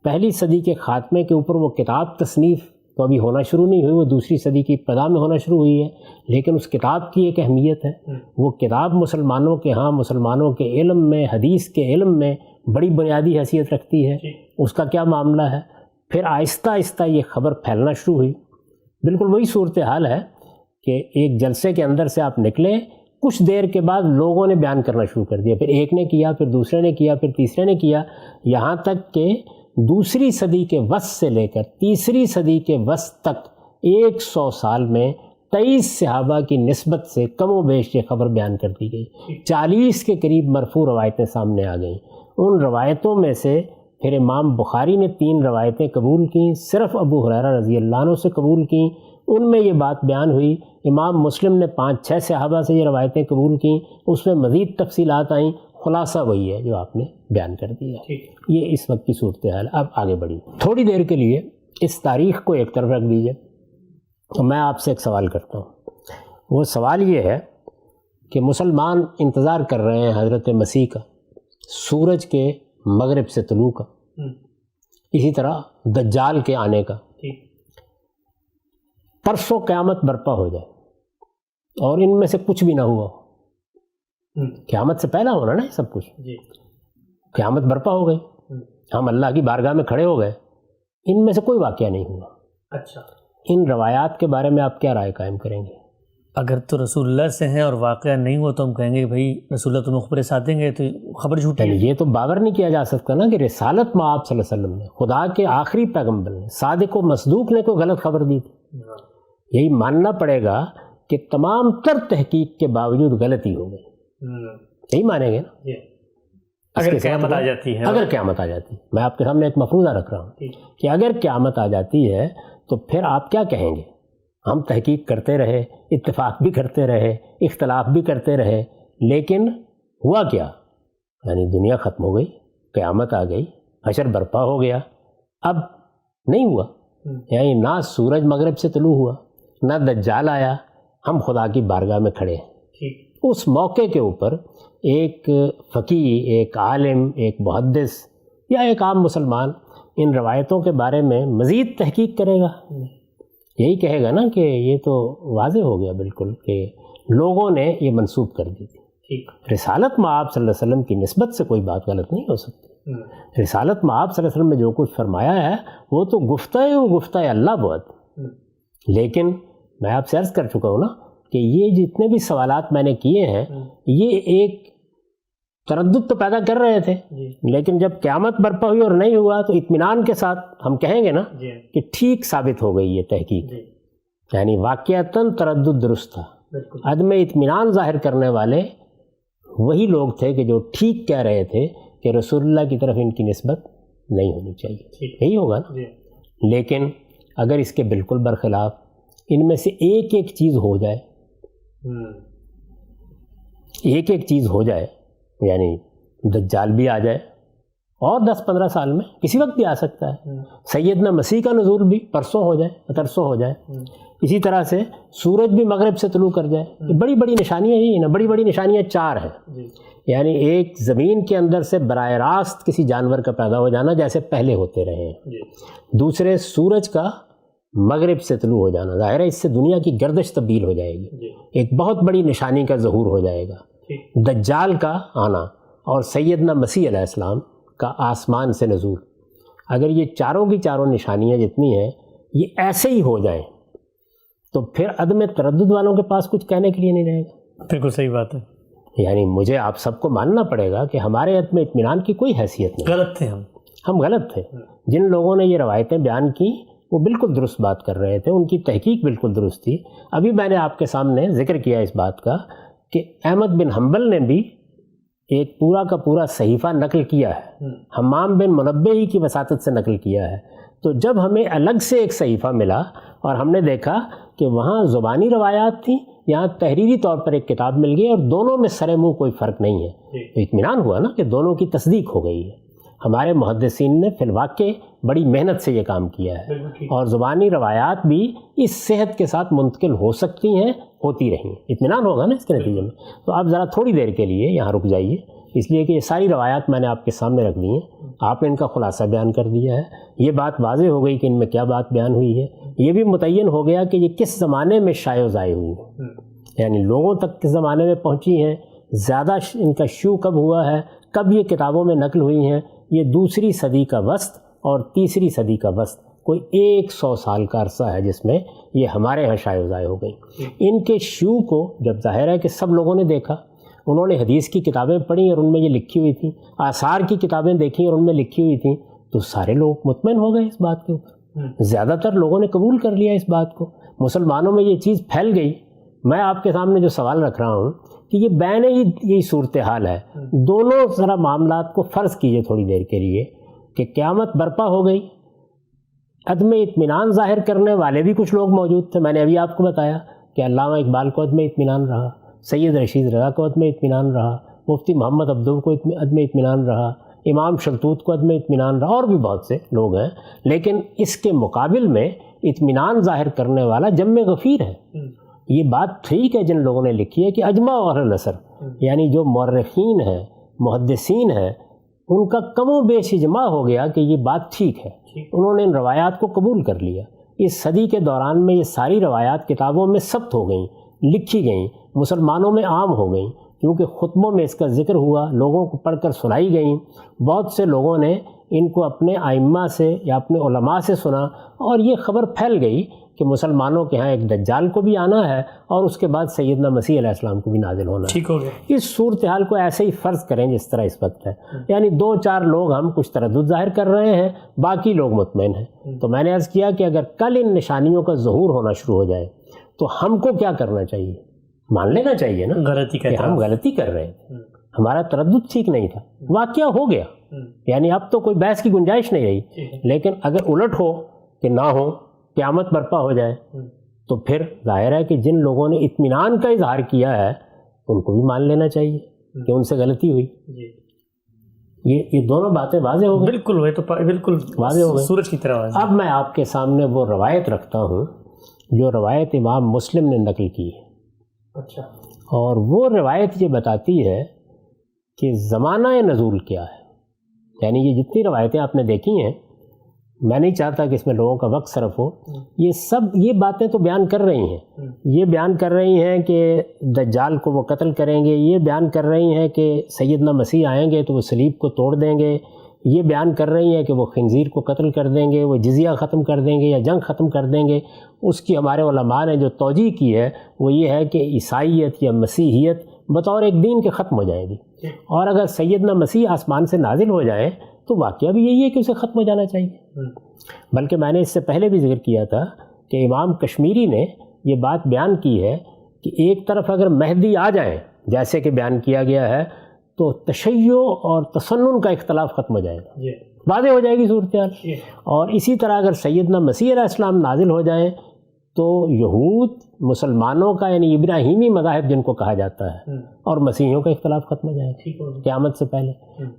پہلی صدی کے خاتمے کے اوپر وہ کتاب تصنیف تو ابھی ہونا شروع نہیں ہوئی، وہ دوسری صدی کی ابتدا میں ہونا شروع ہوئی ہے، لیکن اس کتاب کی ایک اہمیت ہے. وہ کتاب مسلمانوں کے ہاں، مسلمانوں کے علم میں، حدیث کے علم میں بڑی بنیادی حیثیت رکھتی ہے. اس کا کیا معاملہ ہے؟ پھر آہستہ آہستہ یہ خبر پھیلنا شروع ہوئی. بالکل وہی صورتحال ہے کہ ایک جلسے کے اندر سے آپ نکلے، کچھ دیر کے بعد لوگوں نے بیان کرنا شروع کر دیا، پھر ایک نے کیا، پھر دوسرے نے کیا، پھر تیسرے نے کیا، یہاں تک کہ دوسری صدی کے وسط سے لے کر تیسری صدی کے وسط تک 100 سال میں 23 صحابہ کی نسبت سے کم و بیش یہ خبر بیان کر دی گئی. 40 کے قریب مرفوع روایتیں سامنے آ گئیں. ان روایتوں میں سے پھر امام بخاری نے 3 روایتیں قبول کیں، صرف ابو ہریرہ رضی اللہ عنہ سے قبول کیں، ان میں یہ بات بیان ہوئی. امام مسلم نے 5-6 صحابہ سے یہ روایتیں قبول کیں، اس میں مزید تفصیلات آئیں. خلاصہ وہی ہے جو آپ نے بیان کر دیا. یہ اس وقت کی صورتحال. اب آگے بڑھی تھوڑی دیر کے لیے اس تاریخ کو ایک طرف رکھ دیجئے. تو میں آپ سے ایک سوال کرتا ہوں. وہ سوال یہ ہے کہ مسلمان انتظار کر رہے ہیں حضرت مسیح کا، سورج کے مغرب سے طلوع کا، اسی طرح دجال کے آنے کا. پرسوں قیامت برپا ہو جائے اور ان میں سے کچھ بھی نہ ہوا. قیامت سے پہلا ہونا نا یہ سب کچھ. قیامت برپا ہو گئی، ہم اللہ کی بارگاہ میں کھڑے ہو گئے، ان میں سے کوئی واقعہ نہیں ہوا. اچھا، ان روایات کے بارے میں آپ کیا رائے قائم کریں گے؟ اگر تو رسول اللہ سے ہیں اور واقعہ نہیں ہوا تو ہم کہیں گے کہ بھائی رسول اللہ تو مخبر ساتھ دیں گے تو خبر جھوٹی ہے. یہ تو باور نہیں کیا جا سکتا نا کہ رسالت میں آپ صلی اللہ علیہ وسلم نے، خدا کے آخری پیغمبر نے، صادق و مصدوق نے کوئی غلط خبر دی تھی. یہی ماننا پڑے گا کہ تمام تر تحقیق کے باوجود غلطی ہو گئی. یہی مانیں گے نا اگر قیامت آ جاتی ہے. اگر قیامت آ جاتی ہے، میں آپ کے سامنے ایک مفروضہ رکھ رہا ہوں کہ اگر قیامت آ جاتی ہے تو پھر آپ کیا کہیں گے؟ ہم تحقیق کرتے رہے، اتفاق بھی کرتے رہے، اختلاف بھی کرتے رہے، لیکن ہوا کیا؟ یعنی دنیا ختم ہو گئی، قیامت آ گئی، حشر برپا ہو گیا. اب نہیں ہوا، یعنی نہ سورج مغرب سے طلوع ہوا، نہ دجال آیا، ہم خدا کی بارگاہ میں کھڑے ہیں. اس موقع کے اوپر ایک فقیہ، ایک عالم، ایک محدث یا ایک عام مسلمان ان روایتوں کے بارے میں مزید تحقیق کرے گا. یہی کہے گا نا کہ یہ تو واضح ہو گیا بالکل کہ لوگوں نے یہ منسوب کر دی تھی. رسالت میں آپ صلی اللہ علیہ وسلم کی نسبت سے کوئی بات غلط نہیں ہو سکتی. رسالت میں آپ صلی اللہ علیہ وسلم نے جو کچھ فرمایا ہے وہ تو گفتہ اللہ بہت. لیکن میں آپ سے عرض کر چکا ہوں نا کہ یہ جتنے بھی سوالات میں نے کیے ہیں یہ ایک تردد تو پیدا کر رہے تھے، لیکن جب قیامت برپا ہوئی اور نہیں ہوا تو اطمینان کے ساتھ ہم کہیں گے نا کہ ٹھیک ثابت ہو گئی یہ تحقیق. یعنی واقعتاً تردد درست تھا. عدم اطمینان ظاہر کرنے والے وہی لوگ تھے کہ جو ٹھیک کہہ رہے تھے کہ رسول اللہ کی طرف ان کی نسبت نہیں ہونی چاہیے. یہی ہوگا نا. لیکن اگر اس کے بالکل برخلاف ان میں سے ایک ایک چیز ہو جائے، ایک ایک چیز ہو جائے، یعنی دجال بھی آ جائے، اور 10-15 سال میں کسی وقت بھی آ سکتا ہے. سیدنا مسیح کا نزول بھی پرسوں ہو جائے ترسوں ہو جائے. اسی طرح سے سورج بھی مغرب سے طلوع کر جائے. یہ بڑی بڑی نشانیاں ہی ہیں نا. بڑی بڑی نشانیاں 4 ہیں. یعنی ایک زمین کے اندر سے براہ راست کسی جانور کا پیدا ہو جانا جیسے پہلے ہوتے رہے ہیں. دوسرے سورج کا مغرب سے طلوع ہو جانا. ظاہر ہے اس سے دنیا کی گردش تبدیل ہو جائے گی. ایک بہت بڑی نشانی کا ظہور ہو جائے گا. دجال کا آنا اور سیدنا مسیح علیہ السلام کا آسمان سے نزول. اگر یہ چاروں کی چاروں نشانیاں جتنی ہیں یہ ایسے ہی ہو جائیں تو پھر عدم تردد والوں کے پاس کچھ کہنے کے لیے نہیں رہے گا. بالکل صحیح بات ہے. یعنی مجھے آپ سب کو ماننا پڑے گا کہ ہمارے عدم اطمینان کی کوئی حیثیت نہیں. غلط تھے ہم غلط تھے. جن لوگوں نے یہ روایتیں بیان کی وہ بالکل درست بات کر رہے تھے. ان کی تحقیق بالکل درست تھی. ابھی میں نے آپ کے سامنے ذکر کیا اس بات کا کہ احمد بن حنبل نے بھی ایک پورا کا پورا صحیفہ نقل کیا ہے. حمام بن منبہ ہی کی وساطت سے نقل کیا ہے. تو جب ہمیں الگ سے ایک صحیفہ ملا اور ہم نے دیکھا کہ وہاں زبانی روایات تھیں, یہاں تحریری طور پر ایک کتاب مل گئی اور دونوں میں سر منہ کوئی فرق نہیں ہے, تو اطمینان ہوا نا کہ دونوں کی تصدیق ہو گئی ہے. ہمارے محدثین نے فی الواقع بڑی محنت سے یہ کام کیا ہے اور زبانی روایات بھی اس صحت کے ساتھ منتقل ہو سکتی ہیں, ہوتی رہیں. اطمینان ہوگا نا اس کے نتیجے میں. تو آپ ذرا تھوڑی دیر کے لیے یہاں رک جائیے, اس لیے کہ یہ ساری روایات میں نے آپ کے سامنے رکھ دی ہیں. آپ نے ان کا خلاصہ بیان کر دیا ہے. یہ بات واضح ہو گئی کہ ان میں کیا بات بیان ہوئی ہے. یہ بھی متعین ہو گیا کہ یہ کس زمانے میں شائع و ضائع ہوئی ہیں, یعنی لوگوں تک کس زمانے میں پہنچی ہیں, زیادہ ان کا شیوع کب ہوا ہے, کب یہ کتابوں میں نقل ہوئی ہیں. یہ 2 صدی کا وسط اور 3 صدی کا وسط, کوئی 100 سال کا عرصہ ہے جس میں یہ ہمارے یہاں شائع و ضائع ہو گئی. ان کے شیوع کو جب ظاہر ہے کہ سب لوگوں نے دیکھا, انہوں نے حدیث کی کتابیں پڑھی اور ان میں یہ لکھی ہوئی تھیں, آثار کی کتابیں دیکھیں اور ان میں لکھی ہوئی تھیں, تو سارے لوگ مطمئن ہو گئے اس بات کے اوپر. زیادہ تر لوگوں نے قبول کر لیا اس بات کو. مسلمانوں میں یہ چیز پھیل گئی. میں آپ کے سامنے جو سوال رکھ رہا ہوں کہ یہ بین یہی صورتحال ہے. دونوں ذرا معاملات کو فرض کیجئے تھوڑی دیر کے لیے کہ قیامت برپا ہو گئی. عدم اطمینان ظاہر کرنے والے بھی کچھ لوگ موجود تھے. میں نے ابھی آپ کو بتایا کہ علامہ اقبال کو عدم اطمینان رہا, سید رشید رضا کو عدم اطمینان رہا, مفتی محمد عبدو کو عدم اطمینان رہا, امام شلتوت کو عدم اطمینان رہا, اور بھی بہت سے لوگ ہیں. لیکن اس کے مقابل میں اطمینان ظاہر کرنے والا جم غفیر ہے. یہ بات ٹھیک ہے جن لوگوں نے لکھی ہے کہ اجماع اور نثر, یعنی جو مورخین ہیں, محدثین ہیں, ان کا کم و بیش اجماع ہو گیا کہ یہ بات ٹھیک ہے. انہوں نے ان روایات کو قبول کر لیا. اس صدی کے دوران میں یہ ساری روایات کتابوں میں ثبت ہو گئیں, لکھی گئیں, مسلمانوں میں عام ہو گئیں, کیونکہ خطبوں میں اس کا ذکر ہوا, لوگوں کو پڑھ کر سنائی گئیں. بہت سے لوگوں نے ان کو اپنے ائمہ سے یا اپنے علماء سے سنا اور یہ خبر پھیل گئی کہ مسلمانوں کے ہاں ایک دجال کو بھی آنا ہے اور اس کے بعد سیدنا مسیح علیہ السلام کو بھی نازل ہونا ہے. ٹھیک ہو گیا. اس صورتحال کو ایسے ہی فرض کریں جس طرح اس وقت ہے, یعنی 2-4 لوگ ہم کچھ تردد ظاہر کر رہے ہیں, باقی لوگ مطمئن ہیں. تو میں نے عرض کیا کہ اگر کل ان نشانیوں کا ظہور ہونا شروع ہو جائے تو ہم کو کیا کرنا چاہیے؟ مان لینا چاہیے نا کہ ہم غلطی کر رہے ہیں, ہمارا تردد ٹھیک نہیں تھا. واقعہ ہو گیا, یعنی اب تو کوئی بحث کی گنجائش نہیں رہی. لیکن اگر الٹ ہو کہ نہ ہو, قیامت برپا ہو جائے, تو پھر ظاہر ہے کہ جن لوگوں نے اطمینان کا اظہار کیا ہے ان کو بھی مان لینا چاہیے کہ ان سے غلطی ہوئی. یہ دونوں باتیں واضح ہو گئی. بالکل, وہ تو بالکل واضح ہو گئی, سورج کی طرح. اب میں آپ کے سامنے وہ روایت رکھتا ہوں جو روایت امام مسلم نے نقل کی ہے. اچھا. اور وہ روایت یہ بتاتی ہے کہ زمانہ نزول کیا ہے. یعنی یہ جتنی روایتیں آپ نے دیکھی ہیں, میں نہیں چاہتا کہ اس میں لوگوں کا وقت صرف ہو, یہ باتیں تو بیان کر رہی ہیں. یہ بیان کر رہی ہیں کہ دجال کو وہ قتل کریں گے, یہ بیان کر رہی ہیں کہ سیدنا مسیح آئیں گے تو وہ صلیب کو توڑ دیں گے, یہ بیان کر رہی ہیں کہ وہ خنزیر کو قتل کر دیں گے, وہ جزیہ ختم کر دیں گے یا جنگ ختم کر دیں گے. اس کی ہمارے علماء نے جو توجیہ کی ہے وہ یہ ہے کہ عیسائیت یا مسیحیت بطور ایک دین کے ختم ہو جائے گی, اور اگر سیدنا مسیح آسمان سے نازل ہو جائیں تو واقعہ بھی یہی ہے کہ اسے ختم ہو جانا چاہیے. بلکہ میں نے اس سے پہلے بھی ذکر کیا تھا کہ امام کشمیری نے یہ بات بیان کی ہے کہ ایک طرف اگر مہدی آ جائیں جیسے کہ بیان کیا گیا ہے تو تشیع اور تسنن کا اختلاف ختم ہو جائے گا, واضح ہو جائے گی صورتحال. اور اسی طرح اگر سیدنا مسیح علیہ السلام نازل ہو جائیں تو یہود مسلمانوں کا یعنی ابراہیمی مذاہب جن کو کہا جاتا ہے اور مسیحیوں کا اختلاف ختم ہو جائے گا قیامت سے پہلے.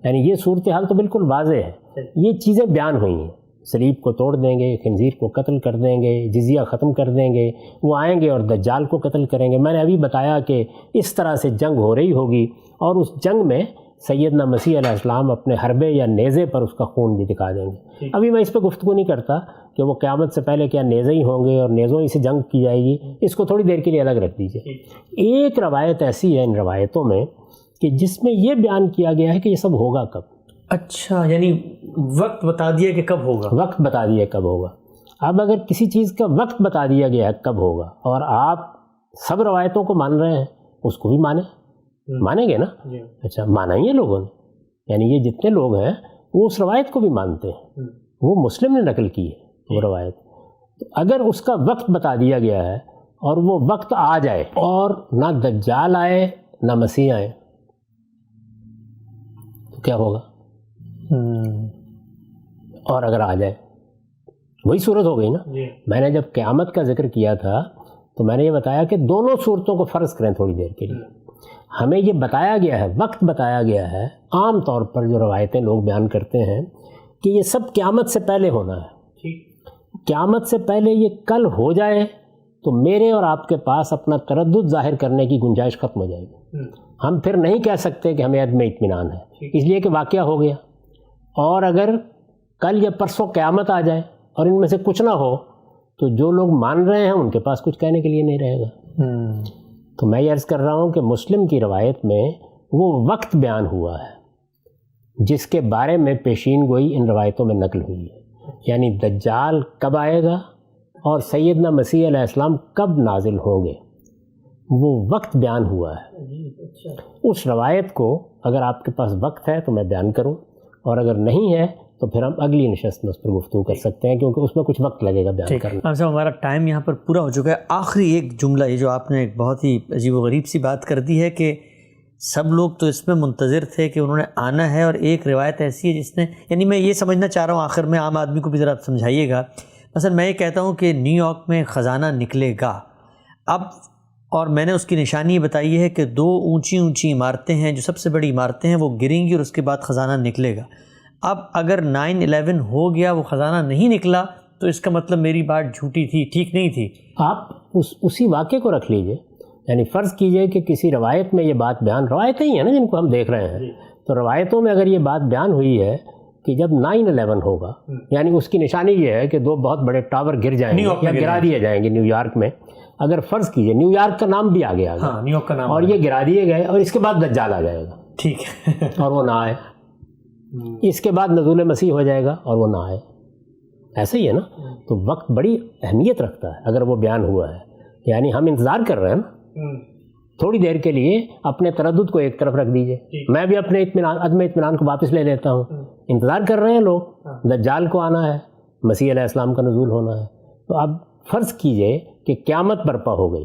یعنی یہ صورتحال تو بالکل واضح ہے. یہ چیزیں بیان ہوئی ہیں. صلیب کو توڑ دیں گے, خنزیر کو قتل کر دیں گے, جزیہ ختم کر دیں گے, وہ آئیں گے اور دجال کو قتل کریں گے. میں نے ابھی بتایا کہ اس طرح سے جنگ ہو رہی ہوگی اور اس جنگ میں سیدنا مسیح علیہ السلام اپنے حربے یا نیزے پر اس کا خون بھی دکھا دیں گے. ابھی میں اس پہ گفتگو نہیں کرتا کہ وہ قیامت سے پہلے کیا نیزے ہی ہوں گے اور نیزوں ہی سے جنگ کی جائے گی, اس کو تھوڑی دیر کے لیے الگ رکھ دیجیے. ایک روایت ایسی ہے ان روایتوں میں کہ جس میں یہ بیان کیا گیا ہے کہ یہ سب ہوگا کب. اچھا, یعنی وقت بتا دیا کہ کب ہوگا. وقت بتا دیا کب ہوگا. اب اگر کسی چیز کا وقت بتا دیا گیا ہے کب ہوگا اور آپ سب روایتوں کو مان رہے ہیں, اس کو بھی مانیں گے نا. اچھا, مانا ہی ہے لوگوں نے. یعنی یہ جتنے لوگ ہیں وہ اس روایت کو بھی مانتے ہیں. وہ مسلم نے نقل کی ہے وہ روایت. تو اگر اس کا وقت بتا دیا گیا ہے اور وہ وقت آ جائے اور نہ دجال آئے نہ مسیح آئے تو کیا ہوگا؟ اور اگر آ جائے وہی صورت ہو گئی نا. میں نے جب قیامت کا ذکر کیا تھا تو میں نے یہ بتایا کہ دونوں صورتوں کو فرض کریں تھوڑی دیر کے لیے. ہمیں یہ بتایا گیا ہے, وقت بتایا گیا ہے. عام طور پر جو روایتیں لوگ بیان کرتے ہیں کہ یہ سب قیامت سے پہلے ہونا ہے. قیامت سے پہلے یہ کل ہو جائے تو میرے اور آپ کے پاس اپنا تردد ظاہر کرنے کی گنجائش ختم ہو جائے گی. ہم پھر نہیں کہہ سکتے کہ ہمیں عدم اطمینان ہے, اس لیے کہ واقعہ ہو گیا. اور اگر کل یا پرسوں قیامت آ جائے اور ان میں سے کچھ نہ ہو تو جو لوگ مان رہے ہیں ان کے پاس کچھ کہنے کے لیے نہیں رہے گا. تو میں یہ عرض کر رہا ہوں کہ مسلم کی روایت میں وہ وقت بیان ہوا ہے جس کے بارے میں پیشین گوئی ان روایتوں میں نقل ہوئی ہے. یعنی دجال کب آئے گا اور سیدنا مسیح علیہ السلام کب نازل ہوں گے, وہ وقت بیان ہوا ہے. اس روایت کو اگر آپ کے پاس وقت ہے تو میں بیان کروں, اور اگر نہیں ہے تو پھر ہم اگلی نشست میں اس پر گفتگو کر سکتے ہیں, کیونکہ اس میں کچھ وقت لگے گا بیان کرنے. صاحب ہمارا ٹائم یہاں پر پورا ہو چکا ہے. آخری ایک جملہ, یہ جو آپ نے ایک بہت ہی عجیب و غریب سی بات کر دی ہے کہ سب لوگ تو اس میں منتظر تھے کہ انہوں نے آنا ہے, اور ایک روایت ایسی ہے جس نے, یعنی میں یہ سمجھنا چاہ رہا ہوں آخر میں عام آدمی کو بھی ذرا آپ سمجھائیے گا. مثلا میں یہ کہتا ہوں کہ نیو یارک میں خزانہ نکلے گا اب, اور میں نے اس کی نشانی یہ بتائی ہے کہ 2 اونچی اونچی عمارتیں ہیں, جو سب سے بڑی عمارتیں ہیں وہ گریں گی اور اس کے بعد خزانہ نکلے گا. اب اگر 9/11 ہو گیا, وہ خزانہ نہیں نکلا, تو اس کا مطلب میری بات جھوٹی تھی, ٹھیک نہیں تھی. آپ اسی واقعے کو رکھ لیجئے. یعنی فرض کیجئے کہ کسی روایت میں یہ بات بیان, روایتیں ہی ہیں نا جن کو ہم دیکھ رہے ہیں, تو روایتوں میں اگر یہ بات بیان ہوئی ہے کہ جب 9/11 ہوگا, یعنی اس کی نشانی یہ ہے کہ 2 بہت بڑے ٹاور گر جائیں گے یا گرا دیے جائیں گے نیو یارک میں. اگر فرض کیجئے نیو یارک کا نام بھی آ گیا, نیو یارک کا نام, اور یہ گرا دیے گئے, اور اس کے بعد دجال آ جائے گا, ٹھیک ہے, اور وہ نہ آئے. اس کے بعد نزول مسیح ہو جائے گا اور وہ نہ آئے. ایسا ہی ہے نا. تو وقت بڑی اہمیت رکھتا ہے اگر وہ بیان ہوا ہے. یعنی ہم انتظار کر رہے ہیں نا, تھوڑی دیر کے لیے اپنے تردد کو ایک طرف رکھ دیجئے, میں بھی اپنے عدم اطمینان کو واپس لے لیتا ہوں. انتظار کر رہے ہیں لوگ, دجال کو آنا ہے, مسیح علیہ السلام کا نزول ہونا ہے. تو اب فرض کیجئے کہ قیامت برپا ہو گئی,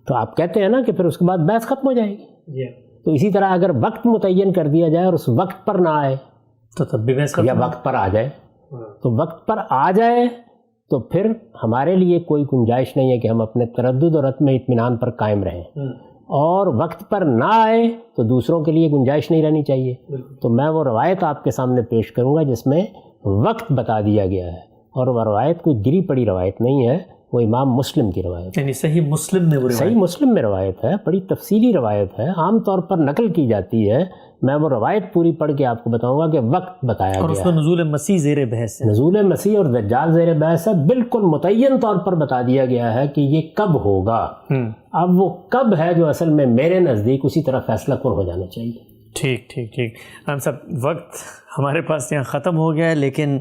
تو آپ کہتے ہیں نا کہ پھر اس کے بعد بحث ختم ہو جائے گی. تو اسی طرح اگر وقت متعین کر دیا جائے اور اس وقت پر نہ آئے تو تب بھی بحث ختم, یا وقت پر آ جائے, تو وقت پر آ جائے تو پھر ہمارے لیے کوئی گنجائش نہیں ہے کہ ہم اپنے تردد اور عدم اطمینان پر قائم رہیں. اور وقت پر نہ آئے تو دوسروں کے لیے گنجائش نہیں رہنی چاہیے. تو میں وہ روایت آپ کے سامنے پیش کروں گا جس میں وقت بتا دیا گیا ہے, اور وہ روایت کوئی گری پڑی روایت نہیں ہے, وہ امام مسلم کی روایت ہے. یعنی صحیح مسلم میں, وہ صحیح مسلم میں روایت ہے, بڑی تفصیلی روایت ہے, عام طور پر نقل کی جاتی ہے. میں وہ روایت پوری پڑھ کے آپ کو بتاؤں گا کہ وقت بتایا گیا ہے, اور اس میں نزول مسیح زیر بحث ہے. نزول مسیح اور دجال زیر بحث ہے, بالکل متعین طور پر بتا دیا گیا ہے کہ یہ کب ہوگا. اب وہ کب ہے جو اصل میں میرے نزدیک اسی طرح فیصلہ کن ہو جانا چاہیے. ٹھیک. ہم سب وقت ہمارے پاس یہاں ختم ہو گیا ہے, لیکن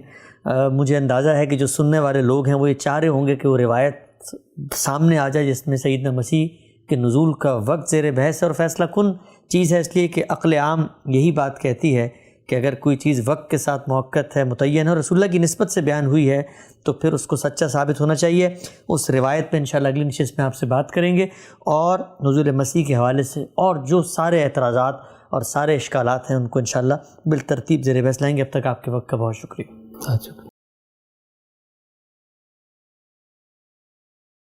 مجھے اندازہ ہے کہ جو سننے والے لوگ ہیں وہ یہ چاہ رہے ہوں گے کہ وہ روایت سامنے آ جائے جس میں سیدنا مسیح کے نزول کا وقت زیر بحث ہے اور فیصلہ کن چیز ہے. اس لیے کہ عقل عام یہی بات کہتی ہے کہ اگر کوئی چیز وقت کے ساتھ موقت ہے, متعین ہے, اور رسول اللہ کی نسبت سے بیان ہوئی ہے, تو پھر اس کو سچا ثابت ہونا چاہیے. اس روایت پہ انشاءاللہ اگلی نشست میں آپ سے بات کریں گے, اور نزول مسیح کے حوالے سے اور جو سارے اعتراضات اور سارے اشکالات ہیں ان کو انشاءاللہ بالترتیب زیر بحث لائیں گے. اب تک آپ کے وقت کا بہت شکریہ.